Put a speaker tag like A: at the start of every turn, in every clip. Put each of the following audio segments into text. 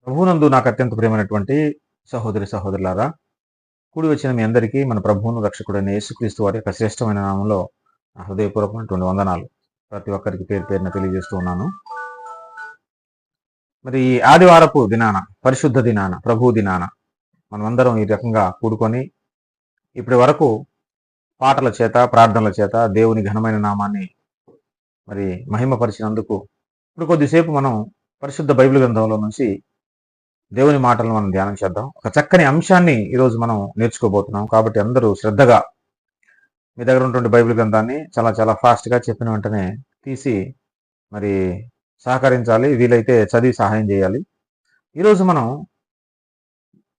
A: ప్రభువునందు నాకు అత్యంత ప్రియమైనటువంటి సహోదరి సహోదరులారా, కూడి వచ్చిన మీ అందరికీ మన ప్రభువును రక్షకుడైన యేసుక్రీస్తు వారి యొక్క శ్రేష్టమైన నామంలో నా హృదయపూర్వకమైనటువంటి వందనాలు ప్రతి ఒక్కరికి పేరు పేరున తెలియజేస్తూ ఉన్నాను. మరి ఈ ఆదివారపు దినాన, పరిశుద్ధ దినాన, ప్రభు దినాన మనమందరం ఈ రకంగా కూడుకొని ఇప్పటి వరకు పాటల చేత, ప్రార్థనల చేత దేవుని ఘనమైన నామాన్ని మరి మహిమపరిచినందుకు ఇప్పుడు కొద్దిసేపు మనం పరిశుద్ధ బైబిల్ గ్రంథంలో నుంచి దేవుని మాటలను మనం ధ్యానం చేద్దాం. ఒక చక్కని అంశాన్ని ఈరోజు మనం నేర్చుకోబోతున్నాం. కాబట్టి అందరూ శ్రద్ధగా మీ దగ్గర ఉన్నటువంటి బైబిల్ గ్రంథాన్ని చాలా చాలా ఫాస్ట్గా చెప్పిన వెంటనే తీసి మరి సహకరించాలి, వీలైతే చదివి సహాయం చేయాలి. ఈరోజు మనం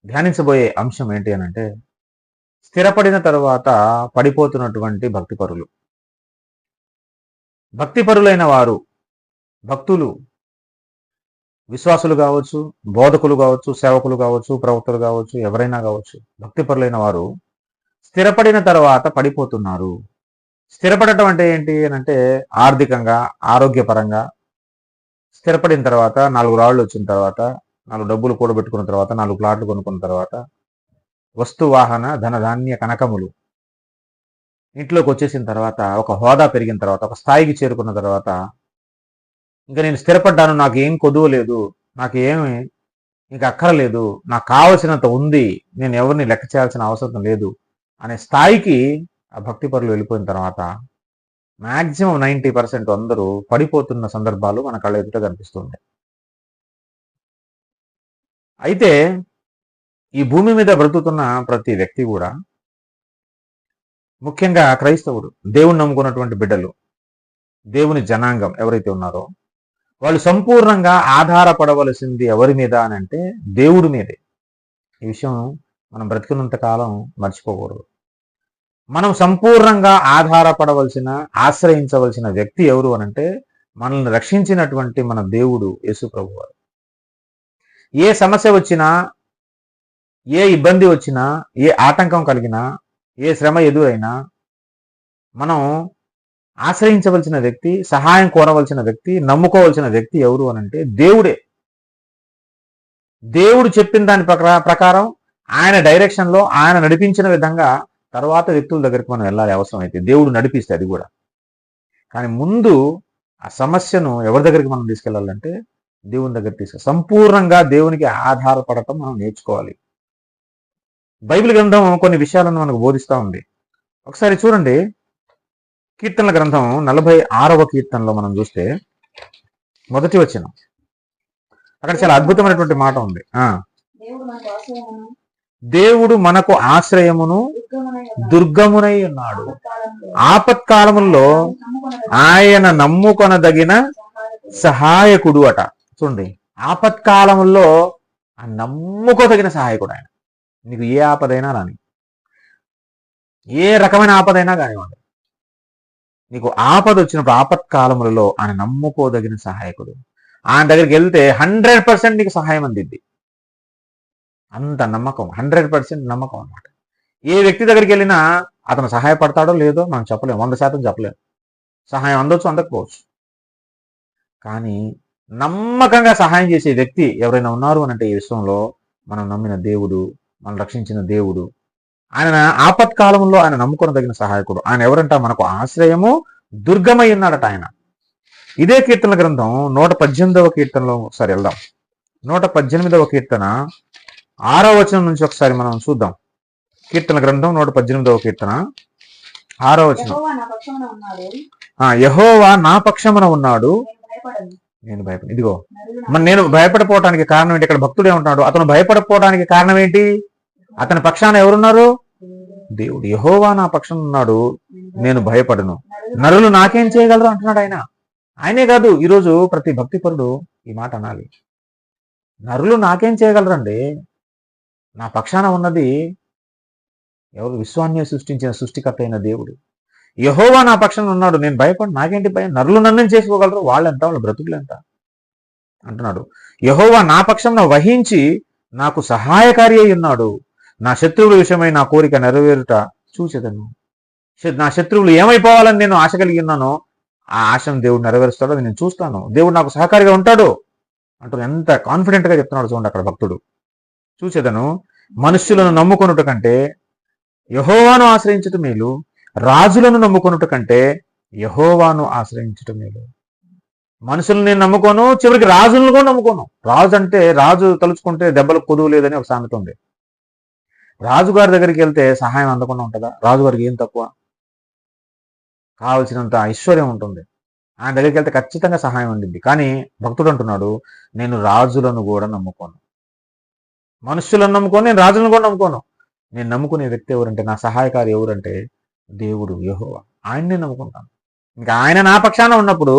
A: ధ్యానించబోయే అంశం ఏంటి అని అంటే, స్థిరపడిన తరువాత పడిపోతున్నటువంటి భక్తిపరులు. భక్తిపరులైన వారు, భక్తులు, విశ్వాసులు కావచ్చు, బోధకులు కావచ్చు, సేవకులు కావచ్చు, ప్రవక్తలు కావచ్చు, ఎవరైనా కావచ్చు, భక్తిపరులైన వారు స్థిరపడిన తర్వాత పడిపోతున్నారు. స్థిరపడటం అంటే ఏంటి అని అంటే, ఆర్థికంగా, ఆరోగ్యపరంగా స్థిరపడిన తర్వాత 4 రాళ్ళు వచ్చిన తర్వాత, 4 డబ్బులు కూడబెట్టుకున్న తర్వాత, 4 ప్లాట్లు కొనుక్కున్న తర్వాత, వస్తు వాహన ధనధాన్య కనకములు ఇంట్లోకి వచ్చేసిన తర్వాత, ఒక హోదా పెరిగిన తర్వాత, ఒక స్థాయికి చేరుకున్న తర్వాత, ఇంకా నేను స్థిరపడ్డాను, నాకు ఏం కొదువ లేదు, నాకు ఏమి ఇంకా అక్కరలేదు, నాకు కావలసినంత ఉంది, నేను ఎవరిని లెక్క చేయాల్సిన అవసరం లేదు అనే స్థాయికి ఆ భక్తి పరులు వెళ్ళిపోయిన తర్వాత మ్యాక్సిమం 90% అందరూ పడిపోతున్న సందర్భాలు మన కళ్ళ ఎదుట కనిపిస్తుంది. అయితే ఈ భూమి మీద బ్రతుకుతున్న ప్రతి వ్యక్తి కూడా, ముఖ్యంగా క్రైస్తవుడు, దేవుని నమ్ముకున్నటువంటి బిడ్డలు, దేవుని జనాంగం ఎవరైతే ఉన్నారో వాళ్ళు సంపూర్ణంగా ఆధారపడవలసింది ఎవరి మీద అని అంటే దేవుడి మీదే. ఈ విషయం మనం బ్రతికినంత కాలం మర్చిపోకూడదు. మనం సంపూర్ణంగా ఆధారపడవలసిన, ఆశ్రయించవలసిన వ్యక్తి ఎవరు అనంటే మనల్ని రక్షించినటువంటి మన దేవుడు యేసు ప్రభువారు. ఏ సమస్య వచ్చినా, ఏ ఇబ్బంది వచ్చినా, ఏ ఆటంకం కలిగినా, ఏ శ్రమ ఎదురైనా మనం ఆశ్రయించవలసిన వ్యక్తి, సహాయం కోరవలసిన వ్యక్తి, నమ్ముకోవలసిన వ్యక్తి ఎవరు అనంటే దేవుడే. దేవుడు చెప్పిన దాని ప్రకారం, ఆయన డైరెక్షన్లో, ఆయన నడిపించిన విధంగా తర్వాత వ్యక్తుల దగ్గరికి మనం వెళ్ళాలి అవసరం అయితే, దేవుడు నడిపిస్తే అది కూడా. కానీ ముందు ఆ సమస్యను ఎవరి దగ్గరికి మనం తీసుకెళ్ళాలంటే దేవుని దగ్గర సంపూర్ణంగా దేవునికి ఆధారపడటం మనం నేర్చుకోవాలి. బైబిల్ గ్రంథం కొన్ని విషయాలను మనకు బోధిస్తూ ఉంది. ఒకసారి చూడండి, కీర్తనల గ్రంథం 46వ కీర్తనలో మనం చూస్తే మొదటి వచనం, అక్కడ చాలా అద్భుతమైనటువంటి మాట ఉంది. దేవుడు మనకు ఆశ్రయమును దుర్గమునై ఉన్నాడు, ఆపత్కాలములో ఆయన నమ్ముకొనదగిన సహాయకుడు అట. చూడండి, ఆపత్కాలములో ఆ నమ్ముకోదగిన సహాయకుడు ఆయన. నీకు ఏ ఆపదైనా రాని, ఏ రకమైన ఆపదైనా కానివ్వండి, నీకు ఆపద వచ్చినప్పుడు ఆపత్కాలములలో ఆయన నమ్ముకోదగిన సహాయకుడు. ఆయన దగ్గరికి వెళ్తే 100% నీకు సహాయం అందిద్ది. అంత నమ్మకం, 100% నమ్మకం అన్నమాట. ఏ వ్యక్తి దగ్గరికి వెళ్ళినా అతను సహాయపడతాడో లేదో మనం చెప్పలేము, 100% చెప్పలేము. సహాయం అందొచ్చు, అందకపోవచ్చు. కానీ నమ్మకంగా సహాయం చేసే వ్యక్తి ఎవరైనా ఉన్నారు అనంటే ఈ విశ్వంలో మనం నమ్మిన దేవుడు, మనం రక్షించిన దేవుడు. ఆయన ఆపత్కాలంలో ఆయన నమ్ముకొనదగిన సహాయకుడు. ఆయన ఎవరంట? మనకు ఆశ్రయము, దుర్గమై ఉన్నాడట ఆయన. ఇదే కీర్తన గ్రంథం 118వ కీర్తనలో ఒకసారి వెళ్దాం. 118వ కీర్తన 6వ వచనం నుంచి ఒకసారి మనం చూద్దాం. కీర్తన గ్రంథం 118వ కీర్తన 6వ వచనం. యెహోవా నా పక్షమున ఉన్నాడు, నేను భయపడ. ఇదిగో నేను భయపడిపోవటానికి కారణం ఏంటి? ఇక్కడ భక్తుడు ఏమంటున్నాడు? అతను భయపడిపోవడానికి కారణం ఏంటి? అతని పక్షాన ఎవరున్నారు? దేవుడు. యెహోవా నా పక్షం ఉన్నాడు, నేను భయపడను, నరులు నాకేం చేయగలరు అంటున్నాడు ఆయన. ఆయనే కాదు, ఈరోజు ప్రతి భక్తిపరుడు ఈ మాట అనాలి. నరులు నాకేం చేయగలరండి? నా పక్షాన ఉన్నది ఎవరు? విశ్వాన్ని సృష్టించిన సృష్టికర్త అయిన దేవుడు. యెహోవా నా పక్షాన ఉన్నాడు, నేను భయపడు, నాకేంటి భయం? నరులు నన్ను చేసుకోగలరు, వాళ్ళెంత, వాళ్ళ బ్రతుకులు ఎంత అంటున్నాడు. యెహోవా నా పక్షం వహించి నాకు సహాయకారి అయి ఉన్నాడు, నా శత్రువుల విషయమై నా కోరిక నెరవేరుట చూచెదను. నా శత్రువులు ఏమైపోవాలని నేను ఆశ కలిగి ఉన్నానో ఆ ఆశను దేవుడు నెరవేరుస్తాడో అది నేను చూస్తాను. దేవుడు నాకు సహకారిగా ఉంటాడు. అంటూ ఎంత కాన్ఫిడెంట్ గా చెప్తున్నాడు చూడండి అక్కడ భక్తుడు. చూసేదను మనుష్యులను నమ్ముకొనుట కంటే యెహోవాను ఆశ్రయించుట మేలు, రాజులను నమ్ముకొనుట కంటే యెహోవాను ఆశ్రయించుట మేలు. మనుషులను నేను నమ్ముకోను, చివరికి రాజులను కూడా నమ్ముకోను. రాజు అంటే రాజు తలుచుకుంటే దెబ్బలకు కొదువు లేదని ఒక సామెత ఉంది. రాజుగారి దగ్గరికి వెళ్తే సహాయం అందకుండా ఉంటుందా? రాజుగారికి ఏం తక్కువ? కావలసినంత ఐశ్వర్యం ఉంటుంది. ఆయన దగ్గరికి వెళ్తే ఖచ్చితంగా సహాయం ఉండింది. కానీ భక్తుడు అంటున్నాడు, నేను రాజులను కూడా నమ్ముకోను, మనుషులను నమ్ముకోను, నేను రాజులను కూడా నమ్ముకోను. నేను నమ్ముకునే వ్యక్తి ఎవరంటే, నా సహాయకారి ఎవరంటే దేవుడు యెహోవా. ఆయన్నే నమ్ముకుంటాను. ఇంకా ఆయన నా పక్షాన ఉన్నప్పుడు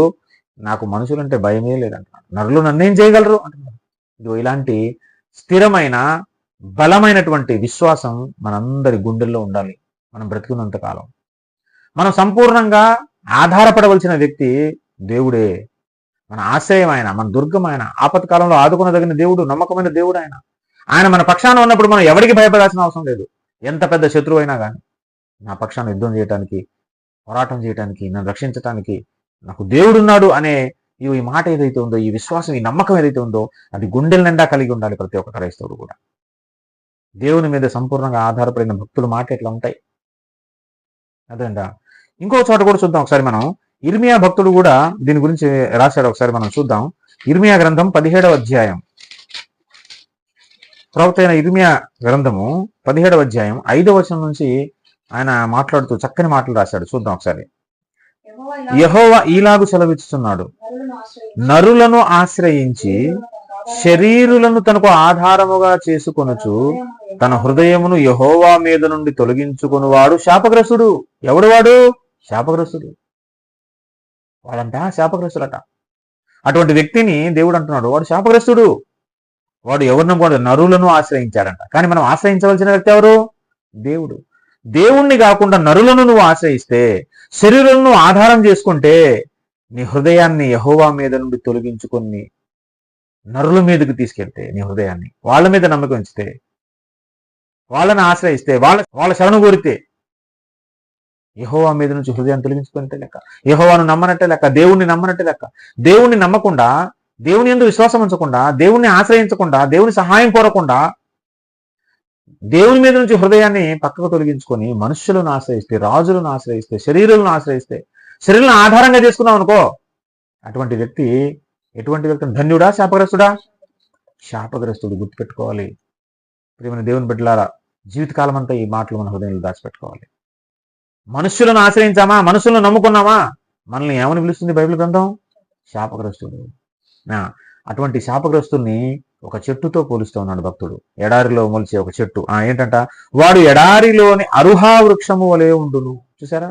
A: నాకు మనుషులంటే భయమే లేదంటున్నాడు. నరులు నన్నేం చేయగలరు అంటున్నాడు. ఇదిగో ఇలాంటి స్థిరమైన బలమైనటువంటి విశ్వాసం మనందరి గుండెల్లో ఉండాలి మనం బ్రతికున్నంత కాలం. మనం సంపూర్ణంగా ఆధారపడవలసిన వ్యక్తి దేవుడే. మన ఆశ్రయం ఆయన, మన దుర్గం ఆయన, ఆపత్కాలంలో ఆదుకొనదగిన దేవుడు, నమ్మకమైన దేవుడు ఆయన. ఆయన మన పక్షాన ఉన్నప్పుడు మనం ఎవరికి భయపడాల్సిన అవసరం లేదు. ఎంత పెద్ద శత్రువు అయినా కానీ నా పక్షాన యుద్ధం చేయడానికి, పోరాటం చేయడానికి, నన్ను రక్షించడానికి నాకు దేవుడున్నాడు అనే ఈ మాట ఏదైతే ఉందో, ఈ విశ్వాసం, ఈ నమ్మకం ఏదైతే ఉందో అది గుండెల నిండా కలిగి ఉండాలి ప్రతి ఒక్క క్రైస్తవుడు కూడా. దేవుని మీద సంపూర్ణంగా ఆధారపడిన భక్తుల మాట ఎట్లా ఉంటాయి అదేంటా. ఇంకో చోట కూడా చూద్దాం ఒకసారి మనం. ఇర్మియా భక్తుడు కూడా దీని గురించి రాశాడు, ఒకసారి మనం చూద్దాం. ఇర్మియా గ్రంథం 17వ అధ్యాయం, ప్రవక్త అయిన ఇర్మియా గ్రంథము 17వ అధ్యాయం 5వ వచనం నుంచి ఆయన మాట్లాడుతూ చక్కని మాటలు రాశాడు. చూద్దాం ఒకసారి. యెహోవా ఈలాగు సెలవిస్తున్నాడు, నరులను ఆశ్రయించి శరీరులను తనకు ఆధారముగా చేసుకొనుచు తన హృదయమును యెహోవా మీద నుండి తొలగించుకునివాడు శాపగ్రస్తుడు. ఎవడు వాడు? శాపగ్రస్తుడు. వాడంట శాపగ్రస్తుడట. అటువంటి వ్యక్తిని దేవుడు అంటున్నాడు, వాడు శాపగ్రస్తుడు. వాడు ఎవరిని కూడా నరులను ఆశ్రయించాడంట. కానీ మనం ఆశ్రయించవలసిన వ్యక్తి ఎవరు? దేవుడు. దేవుణ్ణి కాకుండా నరులను నువ్వు ఆశ్రయిస్తే, శరీరులను ఆధారం చేసుకుంటే, నీ హృదయాన్ని యెహోవా మీద నుండి తొలగించుకొని నరుల మీదకి తీసుకెళ్తే, నీ హృదయాన్ని వాళ్ళ మీద నమ్మకం ఉంచితే, వాళ్ళని ఆశ్రయిస్తే, వాళ్ళ శరణు కోరితే, యెహోవా మీద నుంచి హృదయాన్ని తొలగించుకున్నట్టే లెక్క. యెహోవాను నమ్మనట్టే లెక్క, దేవుణ్ణి నమ్మనట్టే లెక్క. దేవుణ్ణి నమ్మకుండా, దేవుని యందు విశ్వాసం ఉంచకుండా, దేవుణ్ణి ఆశ్రయించకుండా, దేవుని సహాయం కోరకుండా, దేవుని మీద నుంచి హృదయాన్ని పక్కకు తొలగించుకొని మనుష్యులను ఆశ్రయిస్తే, రాజులను ఆశ్రయిస్తే, శరీరులను ఆశ్రయిస్తే, శరీరాలను ఆధారంగా చేసుకున్నాం అనుకో, అటువంటి వ్యక్తి ఎటువంటి వ్యక్తి? ధన్యుడా శాపగ్రస్తుడా? శాపగ్రస్తుడు. గుర్తుపెట్టుకోవాలి ప్రియమైన దేవుని బిడ్డలారా. జీవితకాలం అంతా ఈ మాటలు మన హృదయంలో దాచిపెట్టుకోవాలి. మనుష్యులను ఆశ్రయించామా, మనుషులను నమ్ముకున్నామా, మనల్ని ఏమని పిలుస్తుంది బైబిల్ గ్రంథం? శాపగ్రస్తుడు. అటువంటి శాపగ్రస్తుల్ని ఒక చెట్టుతో పోలుస్తూ ఉన్నాడు భక్తుడు. ఎడారిలో మొలిచే ఒక చెట్టు. ఏంటంట? వాడు ఎడారిలోని అరుహా వృక్షము వలె ఉండును. చూసారా?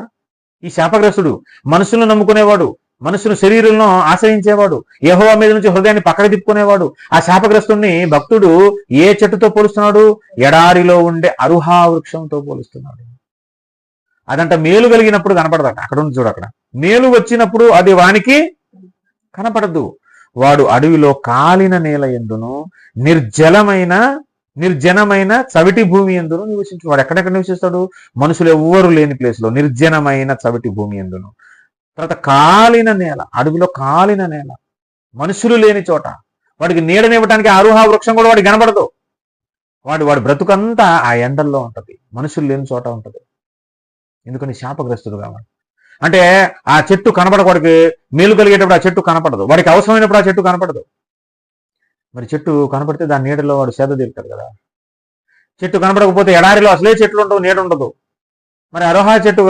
A: ఈ శాపగ్రస్తుడు మనుషులను నమ్ముకునేవాడు, మనుషుల శరీరంలో ఆశ్రయించేవాడు, యెహోవా మీద నుంచి హృదయాన్ని పక్కకు తిప్పుకునేవాడు. ఆ శాపగ్రస్తుడిని భక్తుడు ఏ చెట్టుతో పోలుస్తున్నాడు? ఎడారిలో ఉండే అరుహా వృక్షంతో పోలుస్తున్నాడు. అదంట మేలు కలిగినప్పుడు కనపడదట. అక్కడ ఉంది చూడు, అక్కడ మేలు వచ్చినప్పుడు అది వానికి కనపడదు. వాడు అడవిలో కాలిన నేల ఎందును, నిర్జనమైన చవిటి భూమి ఎందును నివసించు. వాడు ఎక్కడెక్కడ నివసిస్తాడు? మనుషులు ఎవ్వరు లేని ప్లేస్ లో, నిర్జనమైన చవిటి భూమి ఎందును. తర్వాత కాలిన నేల, అడవిలో కాలిన నేల, మనుషులు లేని చోట వాడికి నీడనివ్వటానికి అరుహా వృక్షం కూడా వాడికి కనబడదు. వాడి బ్రతుకంతా ఆ ఎండల్లో ఉంటది, మనుషులు లేని చోట ఉంటది. ఎందుకని? శాపగ్రస్తుడు కావాలి. అంటే ఆ చెట్టు కనపడకూడకి, మేలు కలిగేటప్పుడు ఆ చెట్టు కనపడదు, వాడికి అవసరమైనప్పుడు ఆ చెట్టు కనపడదు. మరి చెట్టు కనపడితే దాని నీడలో వాడు సేద తీరుతాడు కదా. చెట్టు కనపడకపోతే ఎడారిలో అసలే చెట్లు ఉండవు, నీడ ఉండదు. మరి అరోహా చెట్టు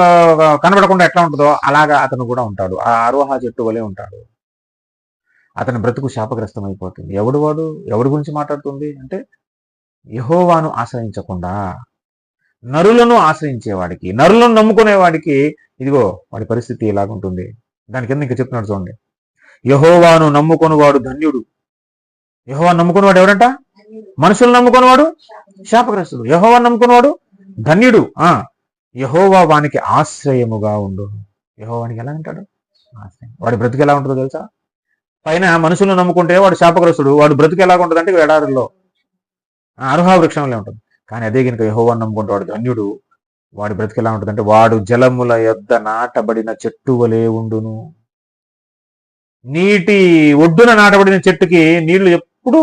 A: కనపడకుండా ఎట్లా ఉంటుందో అలాగా అతను కూడా ఉంటాడు. ఆ అరోహా చెట్టు వలె ఉంటాడు. అతని బ్రతుకు శాపగ్రస్తం అయిపోతుంది. వాడు ఎవడి గురించి మాట్లాడుతుంది అంటే, యెహోవాను ఆశ్రయించకుండా నరులను ఆశ్రయించేవాడికి, నరులను నమ్ముకునేవాడికి ఇదిగో వాడి పరిస్థితి ఎలాగుంటుంది. దాని కింద ఇంకా చెప్తున్నాడు చూడండి. యెహోవాను నమ్ముకొనివాడు ధన్యుడు. యెహోవాను నమ్ముకునేవాడు ఎవడంట? మనుషులు నమ్ముకునేవాడు శాపగ్రస్తుడు. యెహోవాను నమ్ముకునేవాడు ధన్యుడు. యెహోవా వానికి ఆశ్రయముగా ఉండు. యెహోవానికి ఎలా ఉంటాడు? ఆశ్రయం. వాడి బ్రతుకు ఎలా ఉంటుందో తెలుసా? పైన మనుషులను నమ్ముకుంటే వాడు శాపగ్రస్తుడు, వాడు బ్రతుకు ఎలా ఉంటుంది అంటే ఎడారిలో అరుహా వృక్షంలో ఉంటుంది. కానీ అదే కనుక యెహోవాను నమ్ముకుంటే వాడు ధన్యుడు. వాడి బ్రతుకు ఎలా ఉంటుంది అంటే, వాడు జలముల యొద్ద నాటబడిన చెట్టు వలె ఉండును. నీటి ఒడ్డున నాటబడిన చెట్టుకి నీళ్లు ఎప్పుడు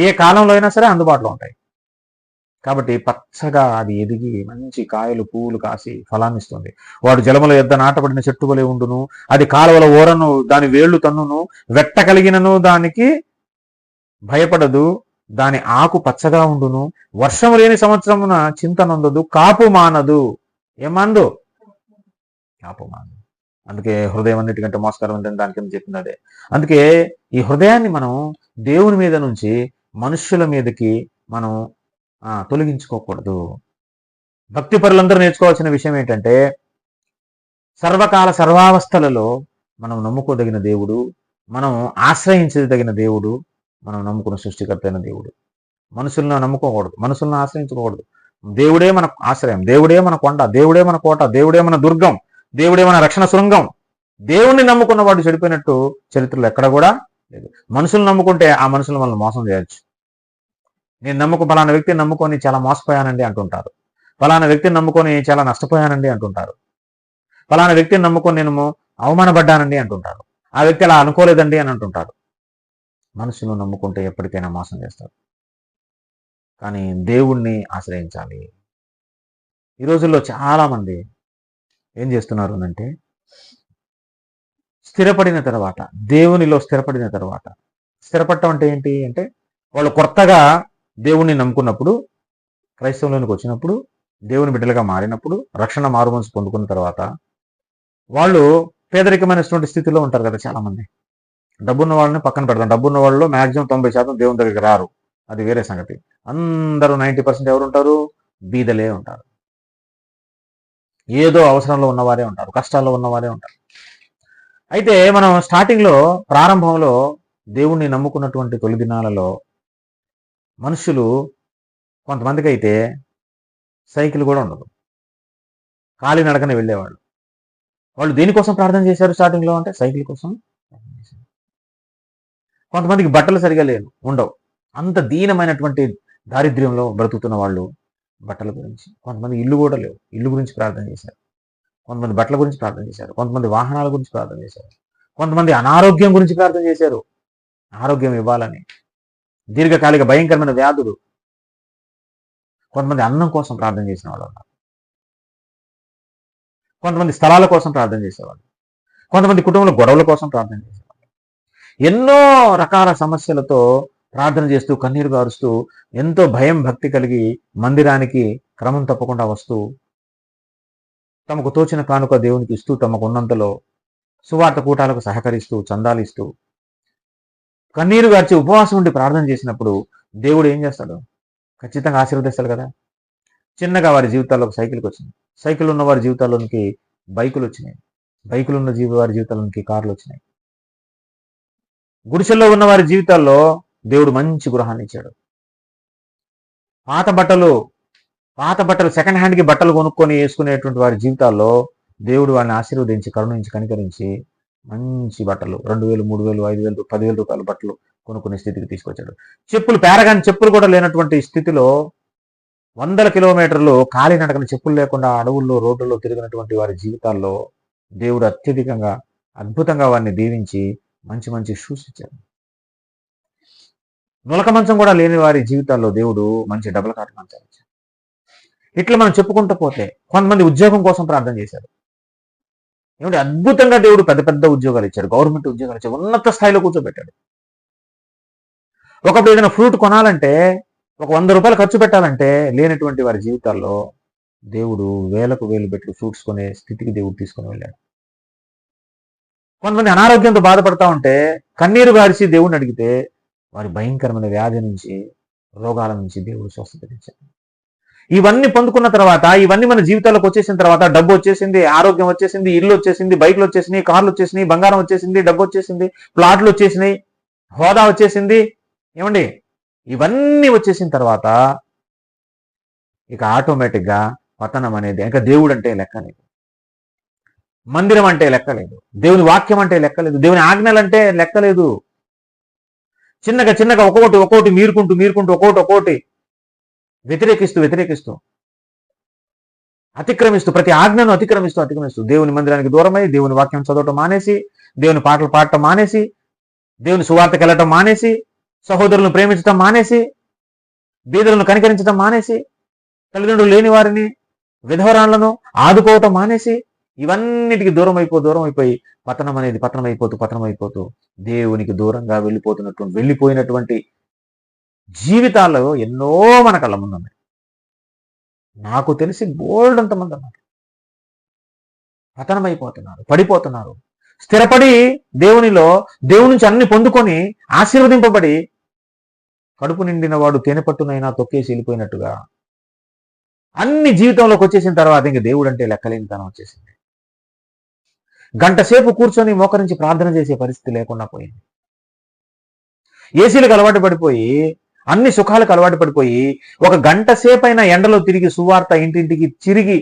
A: ఏ కాలంలో అయినా సరే అందుబాటులో ఉంటాయి. కాబట్టి పచ్చగా అది ఎదిగి మంచి కాయలు పువ్వులు కాసి ఫలాన్ని ఇస్తుంది. వాడు జలముల యొద్ద నాటబడిన చెట్టు వలె ఉండును, అది కాలువల ఓరను దాని వేళ్లు తన్నును, వెట్ట కలిగినను దానికి భయపడదు, దాని ఆకు పచ్చగా ఉండును, వర్షము లేని సంవత్సరమున చింత నొందదు, కాపు మానదు. ఏమందు? కాపు మానదు. అందుకే హృదయం అన్నిటికంటే మోసకరం ఉందని దాని కింద చెప్పింది అదే. అందుకే ఈ హృదయాన్ని మనం దేవుని మీద నుంచి మనుష్యుల మీదకి మనం తొలగించుకోకూడదు. భక్తి పరులందరూ నేర్చుకోవాల్సిన విషయం ఏంటంటే, సర్వకాల సర్వావస్థలలో మనం నమ్ముకోదగిన దేవుడు, మనం ఆశ్రయించదగిన దేవుడు, మనం నమ్ముకున్న సృష్టికర్త అయిన దేవుడు. మనుషులను నమ్ముకోకూడదు, మనుషులను ఆశ్రయించకూడదు. దేవుడే మన ఆశ్రయం, దేవుడే మన కొండ, దేవుడే మన కోట, దేవుడే మన దుర్గం, దేవుడే మన రక్షణ శృంగం. దేవుణ్ణి నమ్ముకున్న వాడు చెడిపోయినట్టు చరిత్రలో ఎక్కడ కూడా లేదు. మనుషులు నమ్ముకుంటే ఆ మనుషులు మనల్ని మోసం చేయొచ్చు. నేను ఫలానా వ్యక్తిని నమ్ముకొని చాలా మోసపోయానండి అంటుంటారు. ఫలానా వ్యక్తిని నమ్ముకొని చాలా నష్టపోయానండి అంటుంటారు. ఫలానా వ్యక్తిని నమ్ముకొని నేను అవమానపడ్డానండి అంటుంటారు. ఆ వ్యక్తి అలా అనుకోలేదండి అని అంటుంటారు. మనుషులను నమ్ముకుంటే ఎప్పటికైనా మోసం చేస్తారు. కానీ దేవుణ్ణి ఆశ్రయించాలి. ఈ రోజుల్లో చాలా మంది ఏం చేస్తున్నారు అంటే, స్థిరపడిన తర్వాత, దేవునిలో స్థిరపడిన తర్వాత, స్థిరపడటం అంటే ఏంటి అంటే, వాళ్ళు కొత్తగా దేవుణ్ణి నమ్ముకున్నప్పుడు, క్రైస్తవంలోనికి వచ్చినప్పుడు, దేవుని బిడ్డలుగా మారినప్పుడు, రక్షణ మారుమనసు పొందుకున్న తర్వాత వాళ్ళు పేదరికమైనటువంటి స్థితిలో ఉంటారు కదా చాలా మంది. డబ్బున్న వాళ్ళని పక్కన పెడతాం. డబ్బున్న వాళ్ళు మాక్సిమం 90% దేవుని దగ్గరికి రారు, అది వేరే సంగతి. అందరూ 90% ఎవరు ఉంటారు? బీదలే ఉంటారు. ఏదో అవసరంలో ఉన్నవారే ఉంటారు, కష్టాల్లో ఉన్నవారే ఉంటారు. అయితే మనం స్టార్టింగ్లో, ప్రారంభంలో దేవుణ్ణి నమ్ముకున్నటువంటి తొలి దినాలలో మనుషులు కొంతమందికి అయితే సైకిల్ కూడా ఉండదు, కాలినడకనే వెళ్ళేవాళ్ళు. వాళ్ళు దేనికోసం ప్రార్థన చేశారు స్టార్టింగ్లో అంటే సైకిల్ కోసం. కొంతమందికి బట్టలు సరిగా లేవు, ఉండవు. అంత దీనమైనటువంటి దారిద్ర్యంలో బ్రతుకుతున్న వాళ్ళు బట్టల గురించి. కొంతమంది ఇల్లు కూడా లేవు, ఇల్లు గురించి ప్రార్థన చేశారు. కొంతమంది బట్టల గురించి ప్రార్థన చేశారు. కొంతమంది వాహనాల గురించి ప్రార్థన చేశారు. కొంతమంది అనారోగ్యం గురించి ప్రార్థన చేశారు, ఆరోగ్యం ఇవ్వాలని. దీర్ఘకాలిక భయంకరమైన వ్యాధులు. కొంతమంది అన్నం కోసం ప్రార్థన చేసిన వాళ్ళు ఉన్నారు. కొంతమంది స్థలాల కోసం ప్రార్థన చేసేవాళ్ళు. కొంతమంది కుటుంబంలో గొడవల కోసం ప్రార్థన చేసేవాళ్ళు. ఎన్నో రకాల సమస్యలతో ప్రార్థన చేస్తూ, కన్నీరు గారుస్తూ, ఎంతో భయం భక్తి కలిగి మందిరానికి క్రమం తప్పకుండా వస్తూ, తమకు తోచిన కానుక దేవునికి ఇస్తూ, తమకు ఉన్నంతలో సువార్త కూటాలకు సహకరిస్తూ, చందాలిస్తూ, కన్నీరు గార్చి ఉపవాసం ఉండి ప్రార్థన చేసినప్పుడు దేవుడు ఏం చేస్తాడు? ఖచ్చితంగా ఆశీర్వదిస్తాడు కదా. చిన్నగా వారి జీవితాల్లోకి సైకిల్కి వచ్చింది, సైకిల్ ఉన్న వారి జీవితాల్లోనికి బైకులు వచ్చినాయి, బైకులు ఉన్న వారి జీవితాల్లోనికి కార్లు వచ్చినాయి. గుడిసెల్లో ఉన్న వారి జీవితాల్లో దేవుడు మంచి గృహాన్ని ఇచ్చాడు. పాత బట్టలు సెకండ్ హ్యాండ్కి బట్టలు కొనుక్కొని వేసుకునేటువంటి వారి జీవితాల్లో దేవుడు వారిని ఆశీర్వదించి, కరుణించి, కనికరించి మంచి బట్టలు 2000, 3000, 5000, 10,000 రూపాయల బట్టలు కొనుక్కునే స్థితికి తీసుకొచ్చాడు. చెప్పులు, పేరగాని చెప్పులు కూడా లేనటువంటి స్థితిలో 100 కిలోమీటర్లు కాలినడకన చెప్పులు లేకుండా అడవుల్లో, రోడ్లలో తిరిగినటువంటి వారి జీవితాల్లో దేవుడు అత్యధికంగా అద్భుతంగా వారిని దీవించి మంచి మంచి షూస్ ఇచ్చాడు. నులక మంచం కూడా లేని వారి జీవితాల్లో దేవుడు మంచి డబుల్ కాట్ మంచాలు ఇచ్చాడు. ఇట్లా మనం చెప్పుకుంటూ పోతే కొంతమంది ఉద్యోగం కోసం ప్రార్థన చేశారు. ఏమిటి అద్భుతంగా దేవుడు పెద్ద పెద్ద ఉద్యోగాలు ఇచ్చాడు, గవర్నమెంట్ ఉద్యోగాలు ఇచ్చాడు, ఉన్నత స్థాయిలో కూర్చోబెట్టాడు. ఒకప్పుడు ఏదైనా ఫ్రూట్ కొనాలంటే, ఒక 100 రూపాయలు ఖర్చు పెట్టాలంటే లేనటువంటి వారి జీవితాల్లో దేవుడు వేలకు వేలు పెట్టి ఫ్రూట్స్ కొనే స్థితికి దేవుడు తీసుకొని వెళ్ళాడు. కొంతమంది అనారోగ్యంతో బాధపడతా ఉంటే కన్నీరు గారిచి దేవుడిని అడిగితే వారి భయంకరమైన వ్యాధి నుంచి, రోగాల నుంచి దేవుడు స్వస్థత ఇచ్చాడు. ఇవన్నీ పొందుకున్న తర్వాత, ఇవన్నీ మన జీవితాల్లోకి వచ్చేసిన తర్వాత, డబ్బు వచ్చేసింది, ఆరోగ్యం వచ్చేసింది, ఇల్లు వచ్చేసింది, బైక్లు వచ్చేసినాయి, కార్లు వచ్చేసినాయి, బంగారం వచ్చేసింది, డబ్బు వచ్చేసింది, ప్లాట్లు వచ్చేసినాయి, హోదా వచ్చేసింది. ఏమండి, ఇవన్నీ వచ్చేసిన తర్వాత ఇక ఆటోమేటిక్గా పతనం అనేది, ఇంకా దేవుడు అంటే లెక్కలేదు, మందిరం అంటే లెక్కలేదు, దేవుని వాక్యం అంటే లెక్కలేదు, దేవుని ఆజ్ఞలు అంటే లెక్కలేదు. చిన్నగా ఒక్కొక్కటి మీరుకుంటూ ఒక్కొక్కటి వ్యతిరేకిస్తూ అతిక్రమిస్తూ, ప్రతి ఆజ్ఞను అతిక్రమిస్తూ దేవుని మందిరానికి దూరమై, దేవుని వాక్యం చదవటం మానేసి, దేవుని పాటలు పాడటం మానేసి, దేవుని సువార్తకి వెళ్ళటం మానేసి, సహోదరులను ప్రేమించటం మానేసి, బీదలను కనికరించడం మానేసి, తల్లిదండ్రులు లేని వారిని, విధవరాళ్లను ఆదుకోవటం మానేసి, ఇవన్నిటికి దూరం అయిపోయి పతనం అయిపోతూ దేవునికి దూరంగా వెళ్ళిపోయినటువంటి జీవితాల్లో ఎన్నో మన కళ్ళ ముందున్నాయి. నాకు తెలిసి బోల్డ్ అంతమంది అన్నారు. పతనమైపోతున్నారు, పడిపోతున్నారు. స్థిరపడి దేవుని నుంచి అన్ని పొందుకొని ఆశీర్వదింపబడి కడుపు నిండిన వాడు తేనెపట్టునైనా తొక్కేసి వెళ్ళిపోయినట్టుగా అన్ని జీవితంలోకి వచ్చేసిన తర్వాత ఇంక దేవుడు అంటే లెక్కలేని తనం వచ్చేసింది. గంట సేపు కూర్చొని మోకరించి ప్రార్థన చేసే పరిస్థితి లేకుండా పోయింది. ఏసీలకు అలవాటు పడిపోయి, అన్ని సుఖాలకు అలవాటు పడిపోయి, ఒక గంట సేపైనా ఎండలో తిరిగి సువార్త ఇంటింటికి తిరిగి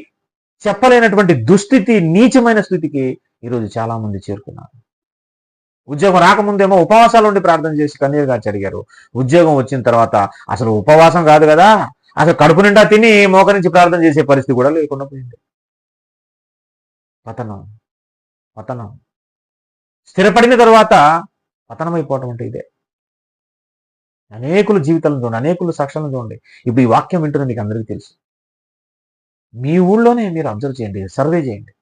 A: చెప్పలేనటువంటి దుస్థితి, నీచమైన స్థితికి ఈరోజు చాలా మంది చేరుకున్నారు. ఉద్యోగం రాకముందేమో ఉపవాసాలు ఉండి ప్రార్థన చేసి కన్నీరు గార్చి అడిగారు. ఉద్యోగం వచ్చిన తర్వాత అసలు ఉపవాసం కాదు కదా, అసలు కడుపు నిండా తిని మోకరించి ప్రార్థన చేసే పరిస్థితి కూడా లేకుండా పోయింది. పతనం. స్థిరపడిన తర్వాత పతనమైపోవటం అంటే ఇదే. అనేకుల జీవితాలను చూడండి, అనేకుల సాక్ష్యాలను చూడండి. ఇప్పుడు ఈ వాక్యం వింటున్న మీకు అందరికీ తెలుసు. మీ ఊళ్ళోనే మీరు అబ్జర్వ్ చేయండి, సర్వే చేయండి.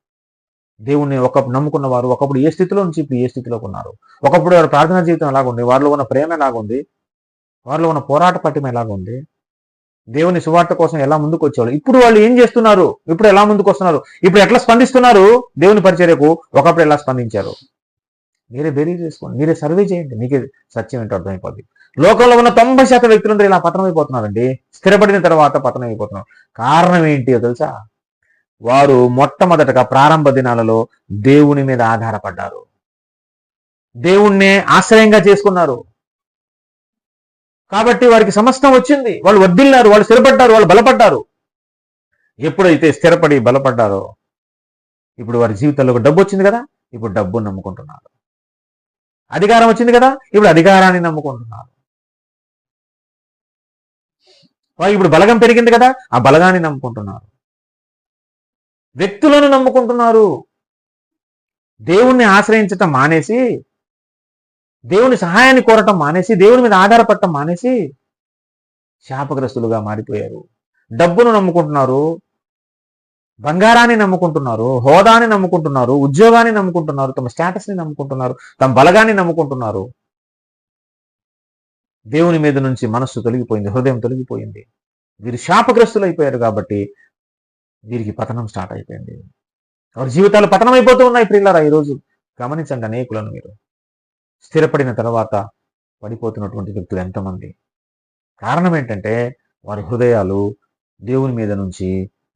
A: దేవుణ్ణి ఒకప్పుడు నమ్ముకున్న వారు ఒకప్పుడు ఏ స్థితిలో నుంచి ఇప్పుడు ఏ స్థితిలోకి ఉన్నారు. ఒకప్పుడు వారి ప్రార్థనా జీవితం ఎలాగుంది, వారిలో ఉన్న ప్రేమ ఎలాగుంది, వారిలో ఉన్న పోరాట పట్టిమ ఎలాగుంది, దేవుని సువార్త కోసం ఎలా ముందుకు వచ్చేవాళ్ళు, ఇప్పుడు వాళ్ళు ఏం చేస్తున్నారు, ఇప్పుడు ఎలా ముందుకు వస్తున్నారు, ఇప్పుడు ఎట్లా స్పందిస్తున్నారు దేవుని పరిచర్యకు, ఒకప్పుడు ఎలా స్పందించారు. మీరే బేరీ చేసుకోండి, మీరే సర్వే చేయండి, మీకే సత్యం ఏంటో అర్థమైపోద్ది. లోకంలో ఉన్న 90% వ్యక్తులందరూ ఇలా పతనమైపోతున్నారండి. స్థిరపడిన తర్వాత పతనమైపోతున్నారు. కారణం ఏంటి తెలుసా? వారు మొట్టమొదటగా ప్రారంభ దినాలలో దేవుని మీద ఆధారపడ్డారు, దేవుణ్ణే ఆశ్రయంగా చేసుకున్నారు. కాబట్టి వారికి సమస్తం వచ్చింది, వాళ్ళు వర్ధిల్లారు, వాళ్ళు స్థిరపడ్డారు, వాళ్ళు బలపడ్డారు. ఎప్పుడైతే స్థిరపడి బలపడ్డారో ఇప్పుడు వారి జీవితంలో డబ్బు వచ్చింది కదా, ఇప్పుడు డబ్బును నమ్ముకుంటున్నారు. అధికారం వచ్చింది కదా, ఇప్పుడు అధికారాన్ని నమ్ముకుంటున్నారు. వారికి ఇప్పుడు బలగం పెరిగింది కదా, ఆ బలగాన్ని నమ్ముకుంటున్నారు. వ్యక్తులను నమ్ముకుంటున్నారు. దేవుణ్ణి ఆశ్రయించటం మానేసి, దేవుని సహాయాన్ని కోరటం మానేసి, దేవుని మీద ఆధారపడటం మానేసి శాపగ్రస్తులుగా మారిపోయారు. డబ్బును నమ్ముకుంటున్నారు, బంగారాన్ని నమ్ముకుంటున్నారు, హోదాని నమ్ముకుంటున్నారు, ఉద్యోగాన్ని నమ్ముకుంటున్నారు, తమ స్టేటస్ని నమ్ముకుంటున్నారు, తమ బలగాన్ని నమ్ముకుంటున్నారు. దేవుని మీద నుంచి మనస్సు తొలగిపోయింది, హృదయం తొలగిపోయింది. వీరు శాపగ్రస్తులు అయిపోయారు కాబట్టి వీరికి పతనం స్టార్ట్ అయిపోయింది. వారి జీవితాలు పతనం అయిపోతూ ఉన్నాయి. ప్రియులారా, ఈరోజు గమనించండి, అనేకులను మీరు. స్థిరపడిన తర్వాత పడిపోతున్నటువంటి వ్యక్తులు ఎంతమంది? కారణం ఏంటంటే వారి హృదయాలు దేవుని మీద నుంచి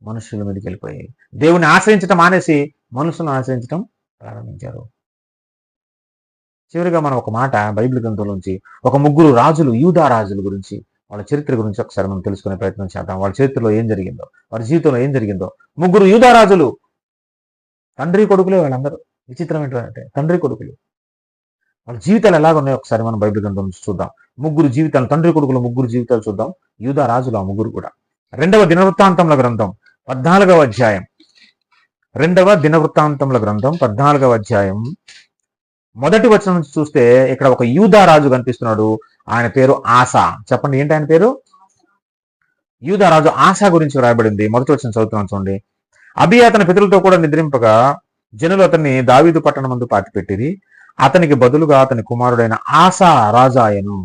A: మనుషుల మీదకి వెళ్ళిపోయాయి. దేవుని ఆశ్రయించటం మానేసి మనుషులను ఆశ్రయించటం ప్రారంభించారు. చివరిగా మనం ఒక మాట బైబిల్ గ్రంథంలోంచి ఒక ముగ్గురు రాజులు, యూదా రాజుల గురించి, వాళ్ళ చరిత్ర గురించి ఒకసారి మనం తెలుసుకునే ప్రయత్నం చేద్దాం. వాళ్ళ చరిత్రలో ఏం జరిగిందో, వారి జీవితంలో ఏం జరిగిందో. ముగ్గురు యూదా రాజులు, తండ్రి కొడుకులే వాళ్ళందరూ. విచిత్రం ఏంటంటే తండ్రి కొడుకులు. వాళ్ళ జీవితాలు ఎలాగున్నాయో ఒకసారి మనం బైబిల్ గ్రంథం నుంచి చూద్దాం. ముగ్గురు జీవితాలు, తండ్రి కొడుకులు ముగ్గురు జీవితాలు చూద్దాం. యూదా రాజులు ఆ ముగ్గురు కూడా. 2వ దినవృత్తాంతముల గ్రంథం 14వ అధ్యాయం. 2వ దినవృత్తాంతముల గ్రంథం 14వ అధ్యాయం మొదటి వచనం నుంచి చూస్తే ఇక్కడ ఒక యూదా రాజు కనిపిస్తున్నాడు. ఆయన పేరు ఆసా. చెప్పండి, ఏంటి ఆయన పేరు? యూదా రాజు ఆసా గురించి రాయబడింది. మొదటి వచనం చదువుతున్నాను చూడండి. అబియా అతని పితరులతో కూడా నిద్రింపగా జనులు అతన్ని దావీదు పట్టణమందు పాతిపెట్టిరి. అతనికి బదులుగా అతని కుమారుడైన ఆసా రాజాయను.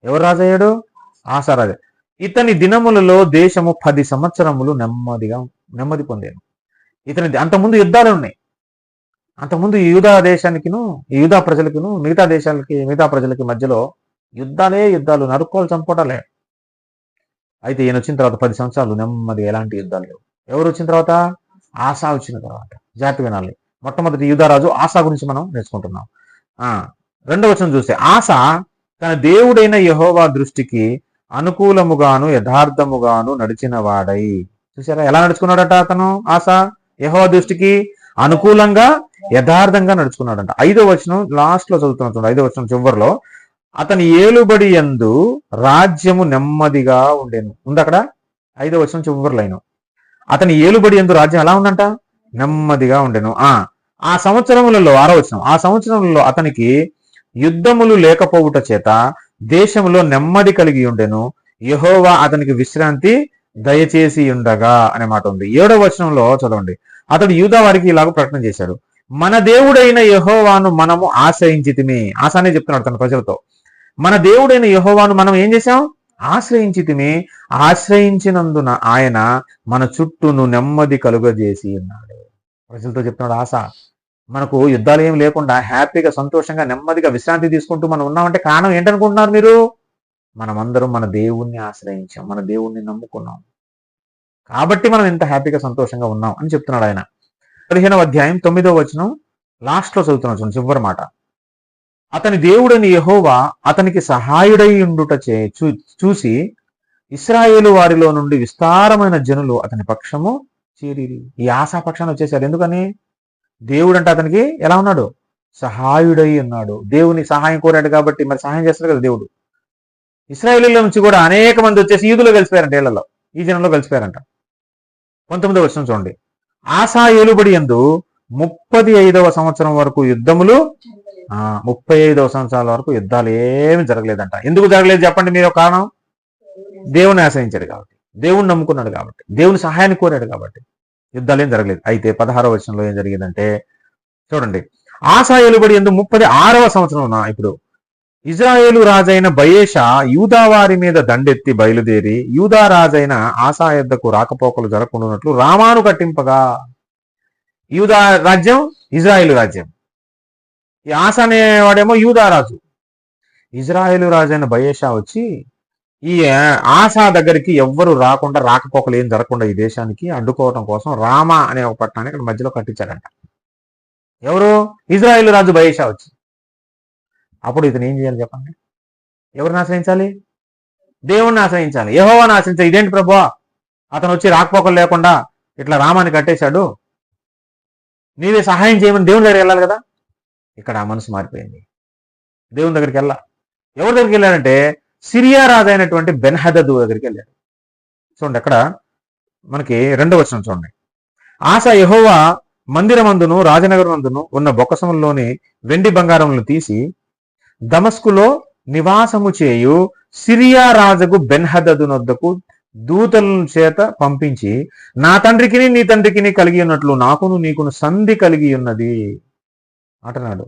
A: ఎవరు రాజయ్యాడు? ఆసా రాజా. ఇతని దినములలో దేశము 10 సంవత్సరములు నెమ్మది పొందాను. ఇతని అంతకుముందు యుద్ధాలు ఉన్నాయి. అంతకుముందు యూదా దేశానికిను, యూదా ప్రజలకిను, మిగతా ప్రజలకి మధ్యలో యుద్ధాలు, నరుక్కోలు, చంపటాలే. అయితే ఈయన వచ్చిన తర్వాత 10 సంవత్సరాలు నెమ్మదిగా ఎలాంటి యుద్ధాలు లేవు. ఎవరు వచ్చిన తర్వాత? ఆసా వచ్చిన తర్వాత. జాగ్రత్త వినాలి. మొట్టమొదటి యూదారాజు ఆసా గురించి మనం నేర్చుకుంటున్నాం. 2వ వచనం చూస్తే, ఆసా తన దేవుడైన యెహోవా దృష్టికి అనుకూలముగాను యథార్థముగాను నడిచిన వాడై. చూసారా ఎలా నడుచుకున్నాడట అతను? ఆసా యెహోవా దృష్టికి అనుకూలంగా యథార్థంగా నడుచుకున్నాడంట. 5వ వచనం లాస్ట్ లో చదువుతున్నా. 5వ వచనం చివరిలో, అతని ఏలుబడి యందు రాజ్యము నెమ్మదిగా ఉండేను. ఉంది అక్కడ 5వ వచనం చివరి లైను. అతని ఏలుబడి యందు రాజ్యం ఎలా ఉందంట? నెమ్మదిగా ఉండెను. ఆ సంవత్సరములలో 6వ వచనం, ఆ సంవత్సరములలో అతనికి యుద్ధములు లేకపోవుట చేత దేశంలో నెమ్మది కలిగి ఉండెను. యెహోవా అతనికి విశ్రాంతి దయచేసి ఉండగా అనే మాట ఉంది. 7వ వచనంలో చదవండి. అతడు యూదా వారికి ఇలాగ ప్రకటన చేశాడు, మన దేవుడైన యెహోవాను మనము ఆశ్రయించితిమి. ఆశానే చెప్తున్నాడు తన ప్రజలతో. మన దేవుడైన యెహోవాను మనం ఏం చేశాం? ఆశ్రయించితిమి. ఆశ్రయించినందున ఆయన మన చుట్టూను నెమ్మది కలుగజేసి ఉన్నాడు. ప్రజలతో చెప్తున్నాడు ఆశ. మనకు యుద్ధాలు ఏం లేకుండా హ్యాపీగా, సంతోషంగా, నెమ్మదిగా విశ్రాంతి తీసుకుంటూ మనం ఉన్నామంటే కారణం ఏంటనుకుంటున్నారు మీరు? మనమందరం మన దేవుణ్ణి ఆశ్రయించాం, మన దేవుణ్ణి నమ్ముకున్నాం కాబట్టి మనం ఎంత హ్యాపీగా, సంతోషంగా ఉన్నాం అని చెప్తున్నాడు ఆయన. 15వ అధ్యాయం 9వ వచనం లాస్ట్ లో చదువుతున్నాం, చివరి మాట. అతని దేవుడని యెహోవా అతనికి సహాయుడై ఉండుట చూసి ఇశ్రాయేలు వారిలో నుండి విస్తారమైన జనులు అతని పక్షము చేరిరి. ఈ ఆశా పక్షాన్ని వచ్చేసారు. ఎందుకని? దేవుడు అంటే అతనికి ఎలా ఉన్నాడు? సహాయుడై ఉన్నాడు. దేవుని సహాయం కోరాడు కాబట్టి మరి సహాయం చేస్తాడు కదా దేవుడు. ఇశ్రాయేలీల నుంచి కూడా అనేక మంది వచ్చేసి యూదులో కలిసిపోయారంట, ఏళ్లలో ఈ జనంలో కలిసిపోయారంట. 19వ వచనం చూడండి. ఆసా ఏలుబడి యందు 35వ సంవత్సరం వరకు యుద్ధములు 35వ సంవత్సరాల వరకు యుద్ధాలు ఏమి జరగలేదంట. ఎందుకు జరగలేదు చెప్పండి మీరు కారణం? దేవుని ఆశ్రయించాడు కాబట్టి, దేవుని నమ్ముకున్నాడు కాబట్టి, దేవుని సహాయాన్ని కోరాడు కాబట్టి యుద్ధాలు ఏం జరగలేదు. అయితే 16వ వచనంలో ఏం జరిగిందంటే చూడండి. ఆసా ఏలుబడి యందు 36వ సంవత్సరం ఇప్పుడు ఇజ్రాయేలు రాజైన బయేషా యూదా వారి మీద దండెత్తి బయలుదేరి యూదా రాజైన ఆసా యొద్దకు రాకపోకలు జరగకుండాన్నట్లు రామాను కట్టింపగా. యూదా రాజ్యం, ఇజ్రాయేలు రాజ్యం. ఈ ఆసా అనేవాడేమో యూదా రాజు. ఇజ్రాయేలు రాజైన బయేషా వచ్చి ఈ ఆసా దగ్గరికి ఎవ్వరు రాకుండా, రాకపోకలు ఏం జరగకుండా ఈ దేశానికి అడ్డుకోవడం కోసం రామా అనే ఒక పట్టణాన్ని ఇక్కడ మధ్యలో కట్టించాడంట. ఎవరు? ఇజ్రాయేలు రాజు బయేషా వచ్చి. అప్పుడు ఇతను ఏం చేయాలి చెప్పండి? ఎవరిని ఆశ్రయించాలి? దేవుణ్ణి ఆశ్రయించాలి, యెహోవాను ఆశ్రయించాలి. ఇదేంటి ప్రభువా, అతను వచ్చి రాకపోకలు లేకుండా ఇట్లా రామాన్ని కట్టేశాడు, నీవే సహాయం చేయమని దేవుని దగ్గరికి వెళ్ళాలి కదా. ఇక్కడ ఆ మనసు మారిపోయింది. దేవుని దగ్గరికి ఎవరి దగ్గరికి వెళ్ళాడంటే సిరియా రాజు అయినటువంటి బెన్హదదు దగ్గరికి వెళ్ళాడు. చూడండి అక్కడ మనకి 2వ వచనం చూడండి. ఆసా యెహోవా మందిరమందును రాజనగరమందును ఉన్న బొక్కసముల్లోని వెండి బంగారములను తీసి దమస్కులో నివాసము చేయు సిరియా రాజుకు బెన్హదదు నొద్దకు దూతలను చేత పంపించి, నా తండ్రికిని నీ తండ్రికిని కలిగి ఉన్నట్లు నాకును నీకును సంధి కలిగి ఉన్నది అంటున్నాడు.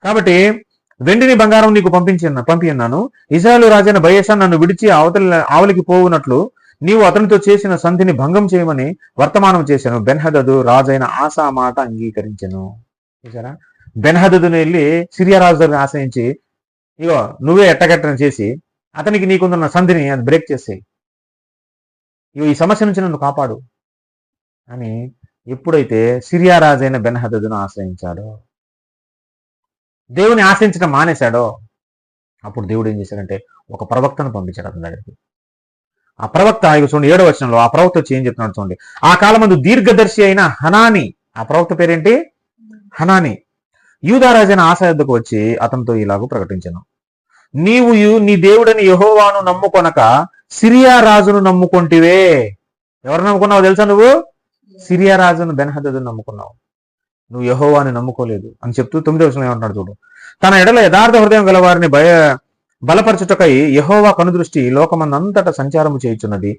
A: కాబట్టి వెండిని బంగారం నీకు పంపిన్నాను. ఇశ్రాయేలు రాజైన బయేషా నన్ను విడిచి ఆవలికి పోవునట్లు నీవు అతనితో చేసిన సంధిని భంగం చేయమని వర్తమానం చేశాను. బెన్హదదు రాజైన ఆసా మాట అంగీకరించెను. చూసారా? బెన్హదదును వెళ్ళి సిరియా రాజు దగ్గర ఆశ్రయించి, ఇగో నువ్వే ఎట్టగట్టని చేసి అతనికి నీకున్న సంధిని అది బ్రేక్ చేసేయి, ఇగో ఈ సమస్య నుంచి నన్ను కాపాడు అని ఎప్పుడైతే సిరియా రాజైన బెన్హదదును ఆశ్రయించాడో, దేవుని ఆశ్రయించడం మానేశాడో, అప్పుడు దేవుడు ఏం చేశాడంటే ఒక ప్రవక్తను పంపించాడు అతని దగ్గరికి. ఆ ప్రవక్త ఇక చూడండి 7వ వచనంలో ఆ ప్రవక్త వచ్చి ఏం చెప్తున్నాడు చూడండి. ఆ కాలమందు దీర్ఘదర్శి అయిన హనాని, ఆ ప్రవక్త పేరేంటి? హనాని, యూదా రాజైన ఆసా యొద్దకు వచ్చి అతనితో ఇలాగూ ప్రకటించను, నీవు నీ దేవుడని యెహోవాను నమ్ముకొనక సిరియా రాజును నమ్ముకొంటివే. ఎవరు నమ్ముకున్నావు తెలుసా? నువ్వు సిరియా రాజును బెన్హదదును నమ్ముకున్నావు, నువ్వు యెహోవాని నమ్ముకోలేదు అని చెప్తూ 9వ వచనంలో ఏమంటున్నాడు చూడు. తన ఎడల యథార్థ హృదయం గల వారిని బలపరచుటకై యెహోవా కనుదృష్టి లోకమందంతటా సంచారము చేయుచున్నది.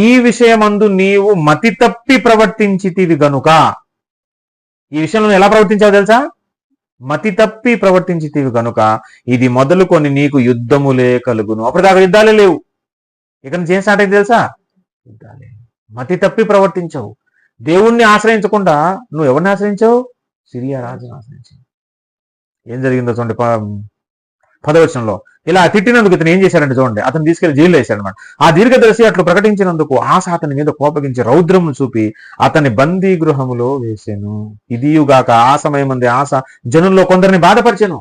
A: ఈ విషయమందు నీవు మతి తప్పి ప్రవర్తించితివి గనుక. ఈ విషయంలో ఎలా ప్రవర్తించావు తెలుసా? మతి తప్పి ప్రవర్తించితివి గనుక ఇది మొదలుకొని నీకు యుద్ధములే కలుగును. అప్పటిదాకా యుద్ధాలే లేవు, ఇక నుంచి ఏం స్టార్ట్ అయింది తెలుసా? యుద్ధాలే. మతి తప్పి ప్రవర్తించావు, దేవుణ్ణి ఆశ్రయించకుండా నువ్వు ఎవరిని ఆశ్రయించావు? సిరియా రాజును ఆశ్రయించావు. ఏం జరిగిందో చూడండి 10వ వచనంలో. ఇలా తిట్టినందుకు ఇతను ఏం చేశాడంటే చూడండి, అతను తీసుకెళ్లి జైల్లో వేశాడు అనమాట. ఆ దీర్ఘదర్శి అట్లు ప్రకటించినందుకు ఆశ అతని మీద కోపగించి రౌద్రమును చూపి అతని బందీ గృహములో వేసాను. ఇదియుగాక ఆ సమయం మంది ఆశ జనుల్లో కొందరిని బాధపరిచాను.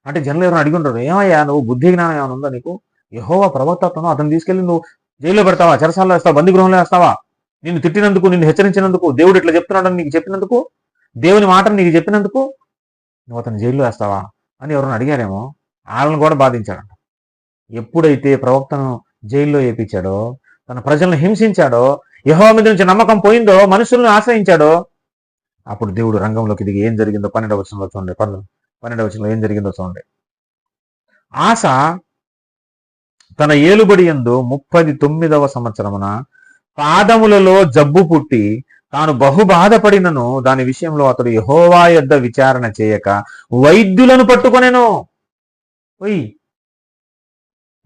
A: అంటే జనులు ఎవరైనా అడిగి ఉంటారు, ఏమయ్యా నువ్వు బుద్ధి జ్ఞానం ఏమైనా ఉందా నీకు? యెహోవా ప్రవక్తను అతను తీసుకెళ్లి నువ్వు జైల్లో పెడతావా, చెరసాల్లో వేస్తావా, బందీ గృహంలో వేస్తావా? నిన్ను తిట్టినందుకు, నిన్ను హెచ్చరించినందుకు, దేవుడు ఇట్లా చెప్తున్నాడని నీకు చెప్పినందుకు, దేవుని మాటను నీకు చెప్పినందుకు నువ్వు అతను జైల్లో వేస్తావా అని ఎవరైనా అడిగారేమో. వాళ్ళని కూడా బాధించాడంట. ఎప్పుడైతే ప్రవక్తను జైల్లో వేయించాడో, తన ప్రజలను హింసించాడో, యెహోవా మీద నుంచి నమ్మకం పోయిందో, మనుషులను ఆశ్రయించాడో, అప్పుడు దేవుడు రంగంలోకి దిగి ఏం జరిగిందో 12వ వచనంలో చూడండి. 12వ వచనంలో ఏం జరిగిందో చూడండి. ఆస తన ఏలుబడి యందు 39వ సంవత్సరమున పాదములలో జబ్బు పుట్టి తాను బహుబాధపడినను దాని విషయంలో అతడు యెహోవా యొద్ద విచారణ చేయక వైద్యులను పట్టుకొనెను. పోయి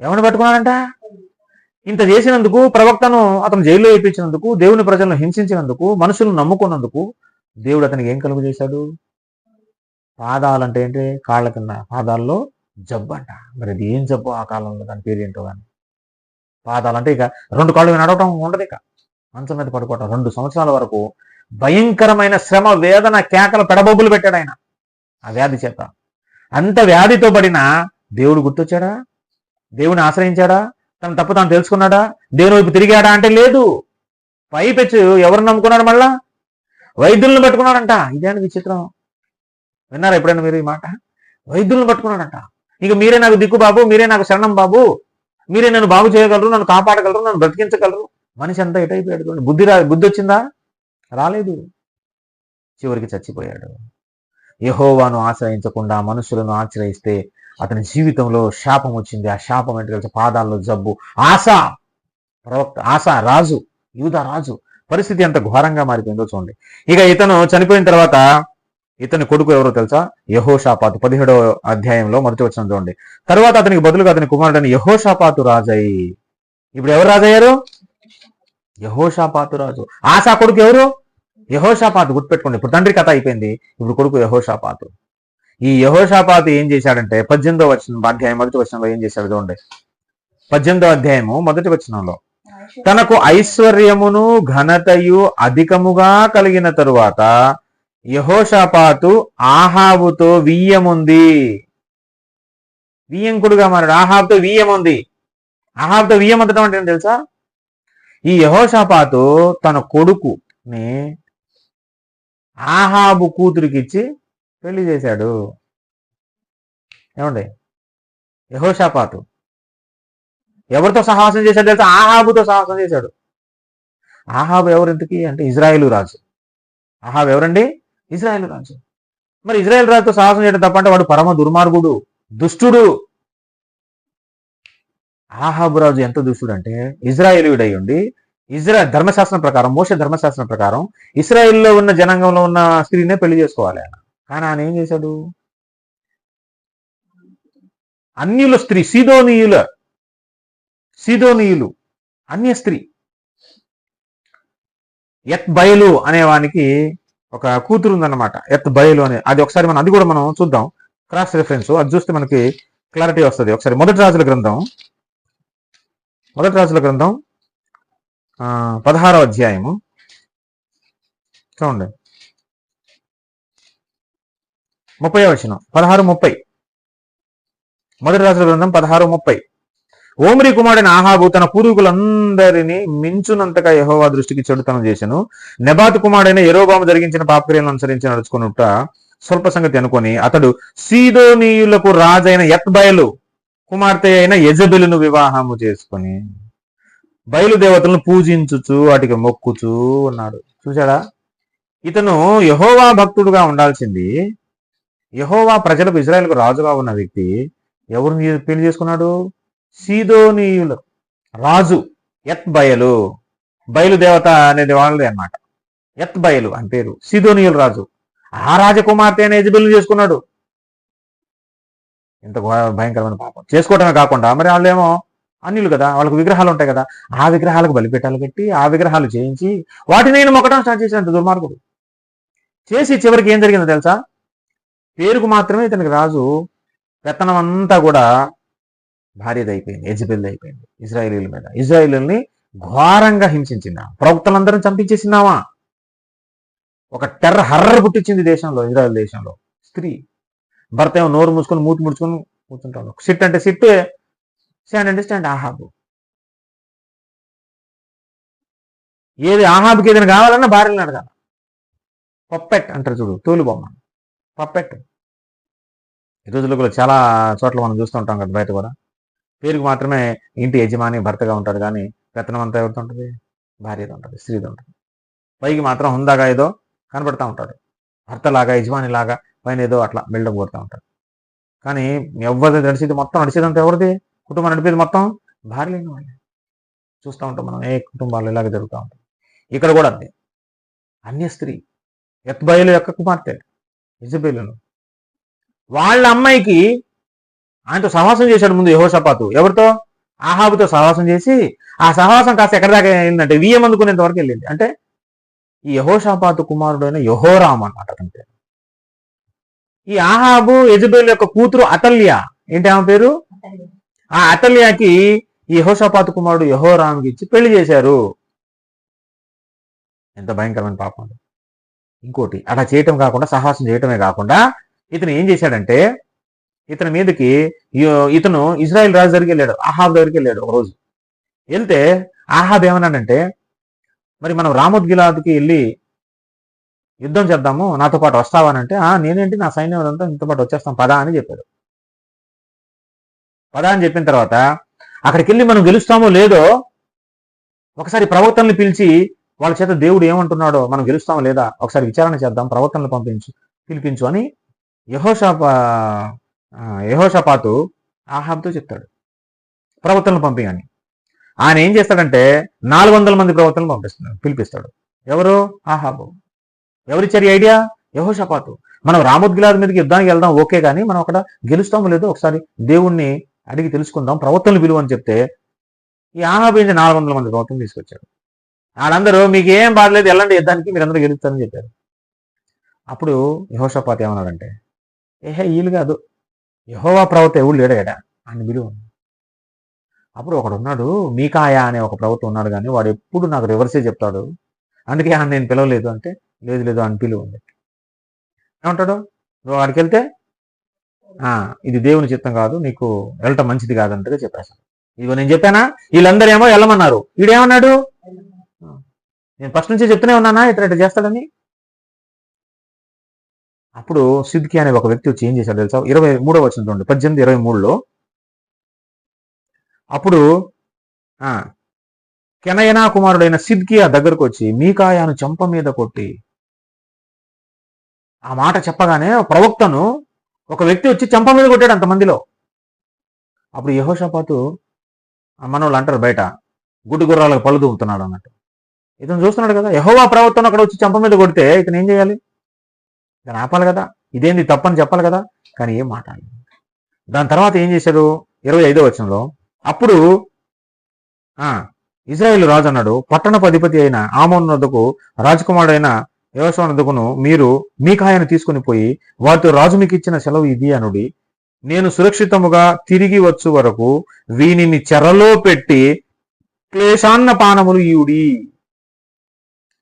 A: ఎవరిని పట్టుకున్నాడంట? ఇంత చేసినందుకు, ప్రవక్తను అతను జైల్లో వేయించినందుకు, దేవుని ప్రజలను హింసించినందుకు, మనుషులను నమ్ముకున్నందుకు దేవుడు అతనికి ఏం కలుగు చేశాడు? పాదాలంటే ఏంటి? కాళ్ళ కింద పాదాల్లో జబ్బు అంట. మరి అది ఏం జబ్బు ఆ కాలంలో, దాని పేరు ఏంటో కానీ. పాదాలంటే ఇక 2 కాళ్ళు నడవటం ఉండదు, ఇక మంచం మీద పడుకోవటం. 2 సంవత్సరాల వరకు భయంకరమైన శ్రమ, వేదన, కేకలు, పెడబొబ్బులు పెట్టాడు ఆయన ఆ వ్యాధి చేత. అంత వ్యాధితో పడిన దేవుడు గుర్తొచ్చాడా? దేవుని ఆశ్రయించాడా? తన తప్పు తాను తెలుసుకున్నాడా? దేవుని వైపు తిరిగాడా అంటే లేదు. పైపెచ్చు ఎవరు నమ్ముకున్నాడు? మళ్ళా వైద్యులను పట్టుకున్నాడంట. ఇదేంటి విచిత్రం? విన్నారా ఎప్పుడైనా మీరు ఈ మాట? వైద్యులను పట్టుకున్నాడంట. ఇక మీరే నాకు దిక్కు బాబు, మీరే నాకు శరణం బాబు, మీరే నన్ను బాగు చేయగలరు, నన్ను కాపాడగలరు, నన్ను బ్రతికించగలరు. మనిషి అంతా ఎటైపోయాడు? బుద్ధి వచ్చిందా? రాలేదు. చివరికి చచ్చిపోయాడు. యెహోవాను ఆశ్రయించకుండా మనుషులను ఆశ్రయిస్తే అతని జీవితంలో శాపం వచ్చింది. ఆ శాపం ఏంటి తెలుసా? పాదాల్లో జబ్బు. ప్రవక్త ఆస రాజు, యూదా రాజు పరిస్థితి ఎంత ఘోరంగా మారిపోయిందో చూడండి. ఇక ఇతను చనిపోయిన తర్వాత ఇతని కొడుకు ఎవరో తెలుసా? యెహోషాపాతు. 17వ అధ్యాయంలో మొదటి వచనం చూడండి. తర్వాత అతనికి బదులుగా అతని కుమారుడని యెహోషాపాతు రాజయ్యి. ఇప్పుడు ఎవరు రాజయ్యారు? యెహోషాపాతు రాజు. ఆసా కొడుకు ఎవరు? యెహోషాపాతు. గుర్తుపెట్టుకోండి. ఇప్పుడు తండ్రి కథ అయిపోయింది, ఇప్పుడు కొడుకు యెహోషాపాతు. ఈ యెహోషాపాతు ఏం చేశాడంటే 18వ అధ్యాయం మొదటి వచనంలో ఏం చేశాడు చూడండి. 18వ అధ్యాయము మొదటి వచనంలో, తనకు ఐశ్వర్యమును ఘనతయు అధికముగా కలిగిన తరువాత యెహోషాపాతు ఆహాబుతో వియ్యముంది. వియ్యంకుడుగా మారాడు. ఆహాబుతో వియ్యముంది. ఆహాబుతో వియ్యమంతటం అంటే ఏంటి తెలుసా? ఈ యెహోషాపాతు తన కొడుకుని ఆహాబు కూతురికిచ్చి పెళ్లి చేశాడు. ఏమండి? యెహోషాపాతు ఎవరితో సహవాసం చేశాడు తెలుసా? ఆహాబుతో సహవాసం చేశాడు. ఆహాబు ఎవరు ఇంతకీ అంటే ఇజ్రాయేలు రాజు. ఆహాబు ఎవరండి? ఇజ్రాయేలు రాజు. మరి ఇజ్రాయేల్ రాజుతో సహవాసం చేయడం తప్పంటే వాడు పరమ దుర్మార్గుడు, దుష్టుడు. ఆహాబు రాజు ఎంత దుష్టుడు అంటే, ఇజ్రాయేలీయుడై ఉండి ధర్మశాస్త్రం ప్రకారం, మోషే ధర్మశాస్త్రం ప్రకారం ఇస్రాయేల్లో ఉన్న జనాంగంలో ఉన్న స్త్రీనే పెళ్లి చేసుకోవాలి ఆయన. కానీ ఆయన ఏం చేశాడు? అన్యుల స్త్రీ, సీదోనీయులు అన్య స్త్రీ ఎత్ బయలు అనేవానికి ఒక కూతురు ఉందన్నమాట. ఎత్ బయలు అనే, అది ఒకసారి అది కూడా మనం చూద్దాం, క్రాస్ రెఫరెన్స్. అది చూస్తే మనకి క్లారిటీ వస్తుంది. ఒకసారి మొదటి రాజుల గ్రంథం 16వ అధ్యాయము చూడండి. 30వ వచనం. 16:30. మొదటి రాజుల గ్రంథం 16:30. ఓమ్రీ కుమారుడైన ఆహాబు తన పూర్వీకులందరినీ మించునంతగా యెహోవా దృష్టికి చెడుతనం చేసెను. నెబాతు కుమారుడైన యెరోబాము జరిగించిన పాపక్రియలను అనుసరించి నడుచుకున్నట్ట స్వల్ప సంగతి అనుకొని అతడు సీదోనీయులకు రాజైన ఎత్బయలు కుమార్తె అయిన యెజబెలును వివాహము చేసుకొని బయలుదేవతలను పూజించుచు వాటికి మొక్కుచూ ఉన్నాడు. చూశాడా? ఇతను యెహోవా భక్తుడుగా ఉండాల్సింది, యెహోవా ప్రజలకు, ఇజ్రాయేల్కు రాజుగా ఉన్న వ్యక్తి ఎవరిని పెళ్లి చేసుకున్నాడు? సీదోనీయుల రాజు ఎత్ బయలు. బయలుదేవత అనేది వాళ్ళదే అన్నమాట. ఎత్ బయలు అని పేరు. సీదోనీయుల రాజు. ఆ రాజకుమార్తె అనే యెజబెలును చేసుకున్నాడు. ఇంత భయంకరమైన పాపం. చేసుకోవటమే కాకుండా మరి వాళ్ళేమో అన్యులు కదా, వాళ్ళకు విగ్రహాలు ఉంటాయి కదా, ఆ విగ్రహాలకు బలిపీఠాలు కట్టి ఆ విగ్రహాలు చేయించి వాటిని నేను మొక్కడం స్టార్ట్ చేసినంత దుర్మార్గుడు. చేసి చివరికి ఏం జరిగిందో తెలుసా? పేరుకు మాత్రమే ఇతనికి రాజు, పెత్తనం అంతా కూడా భార్యది అయిపోయింది, యెజబెల్ అయిపోయింది ఇజ్రాయేలీల మీద. ఇజ్రాయేలీల్ని ఘోరంగా హింసించిందా, ప్రవక్తలందరం చంపించేసిందామా, ఒక హర్రర్ పుట్టించింది దేశంలో, ఇజ్రాయేల్ దేశంలో. స్త్రీ భర్త ఏమో నోరు మూసుకొని మూతి ముడుచుకొని కూర్చుంటాడు. సిట్ అంటే సిట్, స్టాండ్ అంటే స్టాండ్. ఆహాబు ఏది ఆహాబుకి ఏదైనా కావాలన్నా భార్యలను అడగాల. పప్పెట్ అంటారు చూడు, తోలుబొమ్మ, పప్పెట్. ఈ రోజుల్లో కూడా చాలా చోట్ల మనం చూస్తూ ఉంటాం కదా, బయట కూడా. పేరుకు మాత్రమే ఇంటి యజమాని భర్తగా ఉంటాడు, కానీ పెత్తనం అంతా ఎవరితో ఉంటుంది? భార్యది ఉంటుంది, స్త్రీది ఉంటుంది. పైకి మాత్రం హుందాగా ఏదో కనబడతా ఉంటాడు, భర్తలాగా యజమానిలాగా పైన ఏదో అట్లా బిల్డప్ కొడుతూ ఉంటాడు. కానీ ఎవరిది నడిచేది మొత్తం, నడిచేదంతా ఎవరిది? కుటుంబం నడిపేది మొత్తం భార్య లేని వాళ్ళే. చూస్తూ ఉంటాం మనం, ఏ కుటుంబాలు ఇలాగే జరుగుతూ ఉంటాం. ఇక్కడ కూడా అంతే. అన్య స్త్రీ ఎత్బయలు యొక్క కుమార్తె యెజబెలును, వాళ్ళ అమ్మాయికి ఆయనతో సహవాసం చేశాడు ముందు యెహోషాపాతు. ఎవరితో? ఆహాబుతో సహవాసం చేసి, ఆ సహవాసం కాస్త ఎక్కడి దాకా వెళ్ళిందంటే వియ్యం అందుకునేంత వరకు వెళ్ళింది. అంటే ఈ యెహోషాపాతు కుమారుడైన యెహోరాము అన్నమాట అతని పేరు. ఈ ఆహాబు యెజబెలు యొక్క కూతురు అతల్య, ఏంటి ఆమె పేరు? ఆ అతల్యాకి ఈ యెహోషాపాతు కుమారుడు యెహోరాముకి ఇచ్చి పెళ్లి చేశారు. ఎంత భయంకరమైన పాపం. ఇంకోటి, అలా చేయటం కాకుండా, సహవాసం చేయటమే కాకుండా, ఇతను ఏం చేశాడంటే, ఇతని మీదకి ఇతను ఇజ్రాయెల్ రాజు దగ్గరికి వెళ్ళాడు, ఆహాబ్ దగ్గరికి వెళ్ళాడు ఒక రోజు. వెళ్తే ఆహాబ్ ఏమన్నాడంటే, మరి మనం రామోత్ గిలాద్కి వెళ్ళి యుద్ధం చేద్దాము, నాతో పాటు వస్తావానంటే, నేనేంటి, నా సైన్యం అంతా నీతో పాటు వచ్చేస్తాం పదా అని చెప్పాడు. పదా అని చెప్పిన తర్వాత అక్కడికి వెళ్ళి మనం గెలుస్తామో లేదో ఒకసారి ప్రవక్తల్ని పిలిచి వాళ్ళ చేత దేవుడు ఏమంటున్నాడో, మనం గెలుస్తామో లేదా ఒకసారి విచారణ చేద్దాం, ప్రవక్తలను పిలిపించు అని యెహోషాపాతు ఆహాబ్తో చెప్తాడు, ప్రవక్తలను పంపించని. ఆయన ఏం చేస్తాడంటే 400 మంది ప్రవక్తలను పిలిపిస్తాడు. ఎవరు? ఆహాబు. ఎవరిచ్చారు ఈ ఐడియా? యెహోషాపాతు. మనం రామోత్ గిలాద్ మీదకి యుద్ధానికి వెళ్దాం, ఓకే, కానీ మనం అక్కడ గెలుస్తామో లేదో ఒకసారి దేవుణ్ణి అడిగి తెలుసుకుందాం, ప్రవక్తలను పిలువు అని చెప్తే ఈ ఆహాబు 400 మంది ప్రవక్తలను తీసుకొచ్చాడు. వాళ్ళందరూ మీకు ఏం బాధలేదు, వెళ్ళండి యుద్ధానికి, మీరందరూ గెలుస్తారని చెప్పారు. అప్పుడు యెహోషాపాతు ఏమన్నాడంటే, వీళ్ళు కాదు, యెహోవా ప్రవక్త ఎవడు లేడా అని పిలువు. అప్పుడు ఒకడున్నాడు, మీకాయా అనే ఒక ప్రవక్త ఉన్నాడు, కానీ వాడు ఎప్పుడు నాకు రివర్సే చెప్తాడు, అందుకే ఆయన నేను పిలవలేదు అంటే, లేదు అని పిలువు ఉంది. ఏమంటాడు? నువ్వు వాడికి వెళ్తే ఇది దేవుని చిత్తం కాదు, నీకు వెళ్ళటం మంచిది కాదంటగా చెప్పేశాను. ఇదిగో నేను చెప్పానా, వీళ్ళందరూ ఏమో వెళ్ళమన్నారు, వీడేమన్నాడు, నేను ఫస్ట్ నుంచి చెప్తూనే ఉన్నానా ఇట్లా చేస్తాడని. అప్పుడు సిద్కి అనే ఒక వ్యక్తి వచ్చి ఏం చేశాడు తెలుసా? 23వ వచనం చూడండి, 18:23లో. అప్పుడు కెనయనా కుమారుడైన సిద్కియా దగ్గరకు వచ్చి మీకాయాను చెంప మీద కొట్టి, ఆ మాట చెప్పగానే ప్రవక్తను ఒక వ్యక్తి వచ్చి చెంప మీద కొట్టాడు అంతమందిలో. అప్పుడు యెహోషాపాతు, మనోళ్ళు అంటారు బయట, గుడ్డి గుర్రాలకు పళ్ళు దూపుతున్నాడు అన్నట్టు. ఇతను చూస్తున్నాడు కదా, యెహోవా ప్రవక్తను అక్కడ వచ్చి చెంప మీద కొడితే ఇతను ఏం చేయాలి? ఇతను ఆపాలి కదా, ఇదేంది తప్పని చెప్పాలి కదా, కానీ ఏం మాట్లాడలేదు. దాని తర్వాత ఏం చేశాడు? 25వ వచనంలో, అప్పుడు ఇజ్రాయేలు రాజు అన్నాడు, పట్టణపు అధిపతి అయిన ఆమోను వద్దకు రాజకుమారుడైన యెహోషువ వద్దకును మీరు మీకాయను తీసుకుని పోయి వారితో, రాజు మీకు ఇచ్చిన సెలవు ఇది అనుడి, నేను సురక్షితముగా తిరిగి వచ్చు వరకు వీనిని చెరలో పెట్టి క్లేశాన్న పానములు ఈవుడి.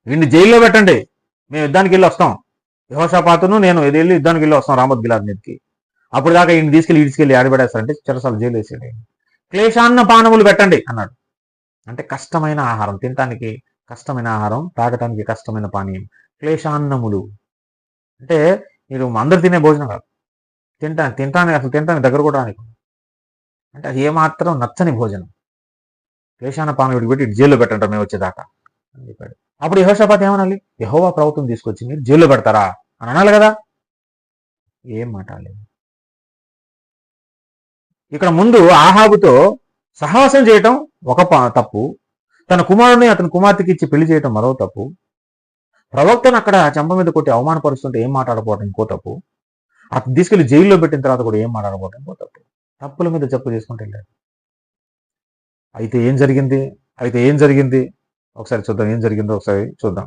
A: వీడిని జైల్లో పెట్టండి, మేము యుద్ధానికి వెళ్ళి వస్తాం, యెహోషాపాతును నేను వెళ్ళి యుద్ధానికి వెళ్ళి వస్తాం రామోత్ గిలాద్ మీదకి. అప్పుడు దాకా ఈయన తీసుకెళ్ళి ఆడబెడేస్తారంటే చెరసాలు జైలు వేసేయండి. క్లేశాన్న పానములు పెట్టండి అన్నాడు. అంటే కష్టమైన ఆహారం, తినటానికి కష్టమైన ఆహారం, తాగటానికి కష్టమైన పానీయం, క్లేశాన్నములు. అంటే మీరు అందరు తినే భోజనం కాదు, తినటానికి దగ్గర కూడా రానికి, అంటే అది ఏమాత్రం నచ్చని భోజనం. క్లేశాన్న పానములు పెట్టి జైల్లో పెట్టంటారు మేము వచ్చేదాకా అని చెప్పాడు. అప్పుడు యెహోషాపాతు ఏమనాలి? యెహోవా ప్రవక్తం తీసుకొచ్చి మీరు జైల్లో పెడతారా అని అనాలి కదా. ఏం మాట్లాడలేదు. ఇక్కడ ముందు ఆహాబుతో సహవాసం చేయటం ఒక తప్పు, తన కుమారుడిని అతని కుమార్తెకి ఇచ్చి పెళ్లి చేయటం మరో తప్పు, ప్రవక్తను అక్కడ చెంప మీద కొట్టి అవమానపరుస్తుంటే ఏం మాట్లాడకపోవడం ఇంకో తప్పు, అతను తీసుకెళ్లి జైల్లో పెట్టిన తర్వాత కూడా ఏం మాట్లాడకపోవడం ఇంకో తప్పు. తప్పుల మీద తప్పు చేసుకుంటూ వెళ్ళాడు. అయితే ఏం జరిగింది ఒకసారి చూద్దాం. ఏం జరిగిందో ఒకసారి చూద్దాం.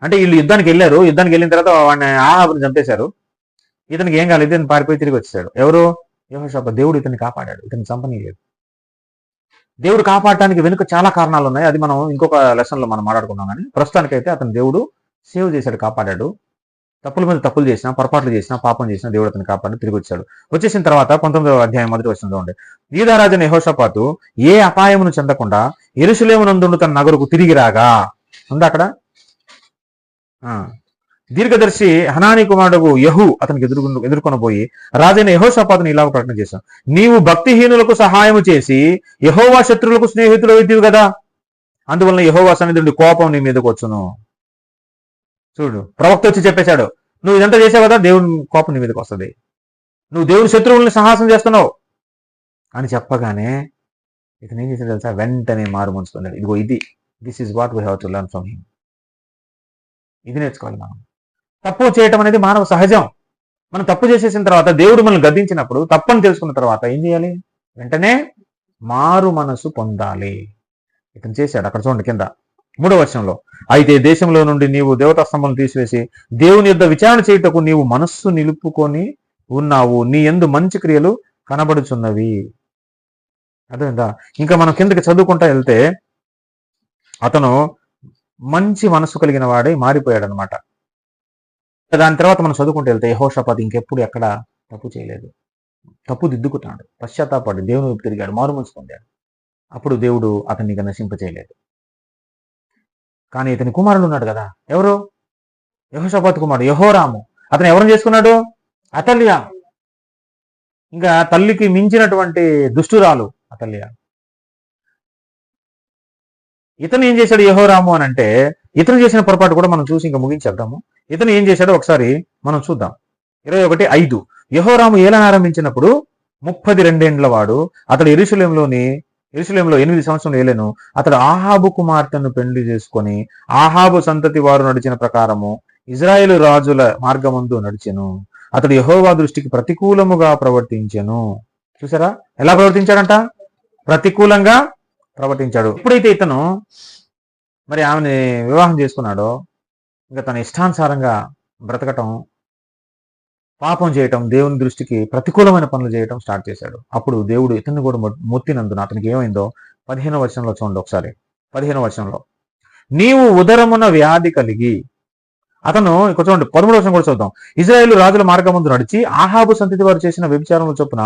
A: అంటే వీళ్ళు యుద్ధానికి వెళ్ళారు, యుద్ధానికి వెళ్ళిన తర్వాత వాడిని ఆహాబుని చంపేశారు. ఇతనికి ఏం కాలేదు, ఇతను పారిపోయి తిరిగి వచ్చేసాడు. ఎవరు? యెహోషాపాతు. దేవుడు ఇతన్ని కాపాడాడు, ఇతన్ని చంపనీయలేదు. దేవుడు కాపాడటానికి వెనుక చాలా కారణాలు ఉన్నాయి, అది మనం ఇంకొక లెసన్లో మనం మాట్లాడుకున్నాం. కానీ ప్రస్తుతానికైతే అతను దేవుడు సేవ్ చేశాడు, కాపాడాడు. తప్పుల మీద తప్పులు చేసినా, పొరపాట్లు చేసినా, పాపం చేసినా దేవుడు అతను కాపాడి తిరిగి వచ్చాడు. వచ్చేసిన తర్వాత 19వ అధ్యాయం 1వ వచనంలో ఉండే, యూదారాజైన యెహోషాపాతు ఏ అపాయమును చెందకుండా యెరూషలేమునందుండు తన నగరుకు తిరిగి రాగా, ఉందా అక్కడ? దీర్ఘదర్శి హనానీ కుమారుడు యెహూ అతనికి ఎదుర్కొనబోయి రాజైన యెహోషాపాతుని ఇలాగ ప్రకటన చేశాను, నీవు భక్తిహీనులకు సహాయము చేసి యెహోవా శత్రువులకు స్నేహితులు అవుతావు కదా. అందువలన యెహోవా సన్నిధి నుండి కోపం నీ మీదకి వచ్చును. చూడు, ప్రవక్త వచ్చి చెప్పేశాడు, నువ్వు ఇదంతా చేసావు కదా, దేవుని కోపం నీ మీదకి వస్తుంది, నువ్వు దేవుని శత్రువుల్ని సాహసం చేస్తున్నావు అని చెప్పగానే ఇతను ఏం చేశాడు తెలుసా? వెంటనే మారు మనసు పొందాడు. ఇదిగో ఇది, this is what we have to learn from him. ఇది నేర్చుకోవాలి మనం. తప్పు చేయటం అనేది మానవ సహజం. మనం తప్పు చేసేసిన తర్వాత దేవుడు మనల్ని గద్దించినప్పుడు, తప్పని తెలుసుకున్న తర్వాత ఏం చేయాలి? వెంటనే మారు మనసు పొందాలి. ఇతను చేశాడు. అక్కడ చూడండి కింద 3వ వచనంలో, అయితే దేశంలో నుండి నీవు దేవతా స్తంభం తీసివేసి దేవుని యొద్ద విచారణ చేయుటకు నీవు మనస్సు నిలుపుకొని ఉన్నావు, నీ యందు మంచి క్రియలు కనబడుచున్నవి. అర్థమైందా? ఇంకా మనం కిందకి చదువుకుంటా వెళ్తే అతను మంచి మనస్సు కలిగిన వాడే మారిపోయాడు అనమాట. దాని తర్వాత మనం చదువుకుంటూ వెళ్తే యెహోషాపాతు ఇంకెప్పుడు ఎక్కడ తప్పు చేయలేదు, తప్పు దిద్దుకున్నాడు, పశ్చాత్తాపడి దేవుని వైపు తిరిగాడు, మారు మనసు పొందాడు. అప్పుడు దేవుడు అతన్ని నశింపచేయలేదు. కానీ ఇతని కుమారుడు ఉన్నాడు కదా, ఎవరు? యెహోషాపాతు కుమారుడు యెహోరాము. అతను ఎవరిని చేసుకున్నాడు? అతల్యా. ఇంకా తల్లికి మించినటువంటి దుష్టురాలు అతల్యా. ఇతను ఏం చేశాడు యెహోరాము అని అంటే, ఇతను చేసిన పొరపాటు కూడా మనం చూసి ఇంకా ముగించేద్దాము. ఇతను ఏం చేశాడో ఒకసారి మనం చూద్దాం. 21:5 యెహోరాము ఏలన ఆరంభించినప్పుడు 32 ఏండ్ల వాడు. అతడు యెరూషలేములో 8 సంవత్సరం ఏలెను. అతడు ఆహాబు కుమార్తెను పెళ్లి చేసుకొని ఆహాబు సంతతి వారు నడిచిన ప్రకారము ఇజ్రాయేలు రాజుల మార్గమందు నడిచెను. అతడు యెహోవా దృష్టికి ప్రతికూలముగా ప్రవర్తించెను. చూసారా ఎలా ప్రవర్తించాడంట? ప్రతికూలంగా ప్రవర్తించాడు. ఎప్పుడైతే ఇతను మరి ఆమెని వివాహం చేసుకున్నాడో, ఇంకా తన ఇష్టానుసారంగా బ్రతకటం, పాపం చేయటం, దేవుని దృష్టికి ప్రతికూలమైన పనులు చేయటం స్టార్ట్ చేశాడు. అప్పుడు దేవుడు ఇతన్ని కూడా మొత్తినందున అతనికి ఏమైందో 15వ వచనంలో చూడండి ఒకసారి. 15వ వచనంలో, నీవు ఉదరమున వ్యాధి కలిగి, అతను ఇక్కడ చూడండి 13వ వచనం కూడా చూద్దాం. ఇజ్రాయేలు రాజుల మార్గమందు నడిచి ఆహాబు సంతతి వారు చేసిన వ్యభిచారముల చొప్పున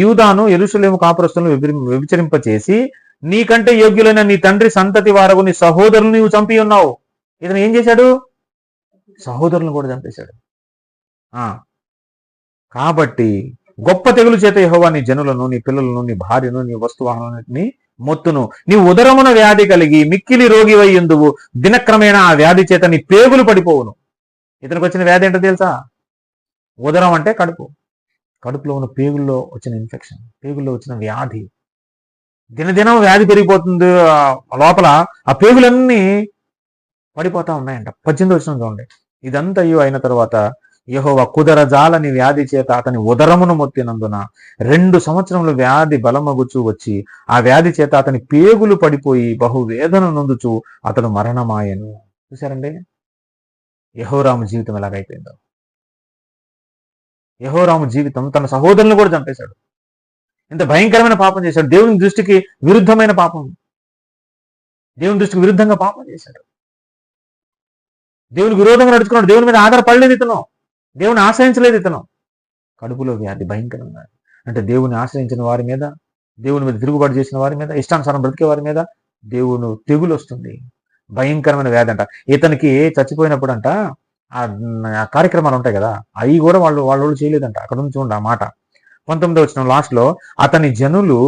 A: యూదాను యెరూషలేము కాపురస్తులను వ్యభిచరింపచేసి నీకంటే యోగ్యులైన నీ తండ్రి సంతతి వారగు నీ సహోదరులు నీవు చంపి ఉన్నావు. ఇతను ఏం చేశాడు? సహోదరులను కూడా చంపేశాడు. కాబట్టి గొప్ప తెగులు చేత యెహోవా నీ జనులను, నీ పిల్లలను, నీ భార్యను, నీ వస్తువాహనాన్ని మొత్తును. నీ ఉదరమున వ్యాధి కలిగి మిక్కిలి రోగివై ఉందువు. దినక్రమేణా ఆ వ్యాధి చేత నీ పేగులు పడిపోవును. ఇతనికి వచ్చిన వ్యాధి ఏంటో తెలుసా? ఉదరం అంటే కడుపు. కడుపులో ఉన్న పేగుల్లో వచ్చిన ఇన్ఫెక్షన్, పేగుల్లో వచ్చిన వ్యాధి. దినదినం వ్యాధి పెరిగిపోతుంది. లోపల ఆ పేగులన్నీ పడిపోతా ఉన్నాయంట. 18వ వచనం చూడండి. ఇదంతా అయిన తర్వాత యెహోవా కుదరజాలని వ్యాధి చేత అతని ఉదరమును మొత్తినందున 2 సంవత్సరములు వ్యాధి బలమగుచూ వచ్చి ఆ వ్యాధి చేత అతని పేగులు పడిపోయి బహువేదన నొందుచు అతడు మరణమాయను. చూసారండి యెహోరాము జీవితం ఎలాగైపోయిందో. యెహోరాము జీవితం తన సహోదరులను కూడా చంపేశాడు. ఇంత భయంకరమైన పాపం చేశాడు. దేవుని దృష్టికి విరుద్ధమైన పాపం, దేవుని దృష్టికి విరుద్ధంగా పాపం చేశాడు. దేవునికి విరోధంగా నడుచుకున్నాడు. దేవుని మీద ఆధారపడలేదు ఇతను, దేవుని ఆశ్రయించలేదు ఇతను. కడుపులో వ్యాధి భయంకరంగా, అంటే దేవుని ఆశ్రయించిన వారి మీద, దేవుని మీద తిరుగుబాటు చేసిన వారి మీద, ఇష్టానుసారం బ్రతికే వారి మీద దేవుని తెగులు వస్తుంది. భయంకరమైన వ్యాధి అంట. ఇతనికి చచ్చిపోయినప్పుడు అంట ఆ కార్యక్రమాలు ఉంటాయి కదా, అవి కూడా వాళ్ళు చేయలేదంట. అక్కడ నుంచి చూడండి ఆ మాట 19వ వచనం లాస్ట్ లో, అతని జనులు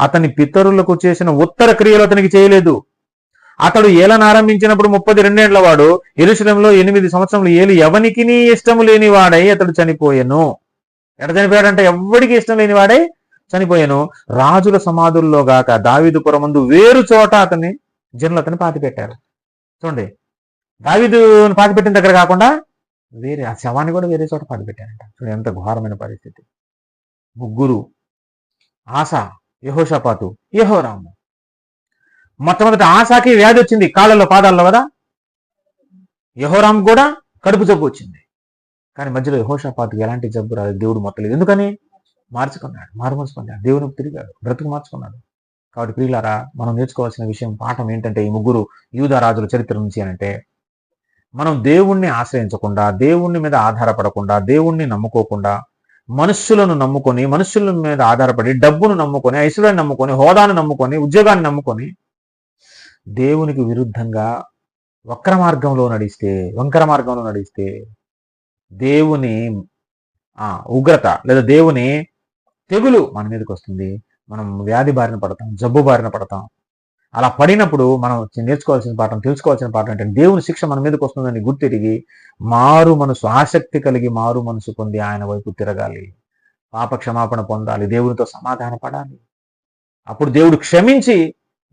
A: అతని పితరులకు చేసిన ఉత్తర క్రియలు అతనికి చేయలేదు. అతడు ఏలన ఆరంభించినప్పుడు 32 ఏండ్ల వాడు. యెరూషలేములో 8 సంవత్సరములు ఏలి ఎవనికి ఇష్టము లేని వాడై అతడు చనిపోయెను. ఎట చనిపోయాడంటే ఎవ్వడికి ఇష్టం లేని వాడై చనిపోయాను. రాజుల సమాధుల్లో గాక దావీదు పురమందు వేరు చోట అతన్ని జనులు అతన్ని పాతిపెట్టారు. చూడండి, దావీదుని పాతిపెట్టిన దగ్గర కాకుండా వేరే, ఆ శవాన్ని కూడా వేరే చోట పాతిపెట్టారంట. చూడండి ఎంత ఘోరమైన పరిస్థితి. ముగ్గురు, ఆసా, యెహోషాపాతు, యెహోరాము. మొట్టమొదటి ఆసాకి వ్యాధి వచ్చింది కాళ్ళలో, పాదాల్లో కదా. యెహోరాము కూడా కడుపు జబ్బు వచ్చింది. కానీ మధ్యలో యెహోషాపాతుకి ఎలాంటి జబ్బు రాలేదు. దేవుడు మొత్తలేదు. ఎందుకని? మార్చుకున్నాడు, మారుమర్చుకున్నాడు, దేవునికి తిరిగాడు, బ్రతుకు మార్చుకున్నాడు. కాబట్టి ప్రియులారా, మనం నేర్చుకోవాల్సిన విషయం, పాఠం ఏంటంటే, ఈ ముగ్గురు యూదా రాజుల చరిత్ర నుంచి అంటే, మనం దేవుణ్ణి ఆశ్రయించకుండా, దేవుణ్ణి మీద ఆధారపడకుండా, దేవుణ్ణి నమ్ముకోకుండా, మనుష్యులను నమ్ముకొని, మనుష్యుల మీద ఆధారపడి, డబ్బును నమ్ముకొని, ఐశ్వర్యాన్ని నమ్ముకొని, హోదాను నమ్ముకొని, ఉద్యోగాన్ని నమ్ముకొని, దేవునికి విరుద్ధంగా వంకర మార్గంలో నడిస్తే దేవుని ఉగ్రత లేదా దేవుని తెగులు మన మీదకి వస్తుంది. మనం వ్యాధి బారిన పడతాం, జబ్బు బారిన పడతాం. అలా పడినప్పుడు మనం నేర్చుకోవాల్సిన పాఠం, తెలుసుకోవాల్సిన పాఠం ఏంటంటే దేవుని శిక్ష మన మీదకి వస్తుందని గుర్తిరిగి మారు మనసు, ఆసక్తి కలిగి మారు మనసు పొంది ఆయన వైపు తిరగాలి, పాప క్షమాపణ పొందాలి, దేవునితో సమాధాన పడాలి. అప్పుడు దేవుడు క్షమించి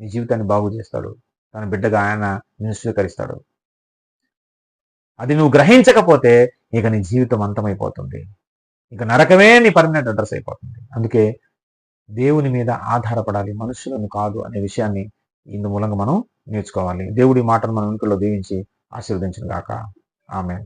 A: నీ జీవితాన్ని బాగు చేస్తాడు, తన బిడ్డగా ఆయన నిన్ను స్వీకరిస్తాడు. అది నువ్వు గ్రహించకపోతే ఇక నీ జీవితం అంతమైపోతుంది, ఇక నరకమే నీ పర్మనెంట్ అడ్రస్ అయిపోతుంది. అందుకే దేవుని మీద ఆధారపడాలి, మనుషులను కాదు అనే విషయాన్ని ఇందు మూలంగా మనం నేర్చుకోవాలి. దేవుడి మాటను మన వెనుకల్లో దీవించి ఆశీర్వదించును గాక. ఆమేన్.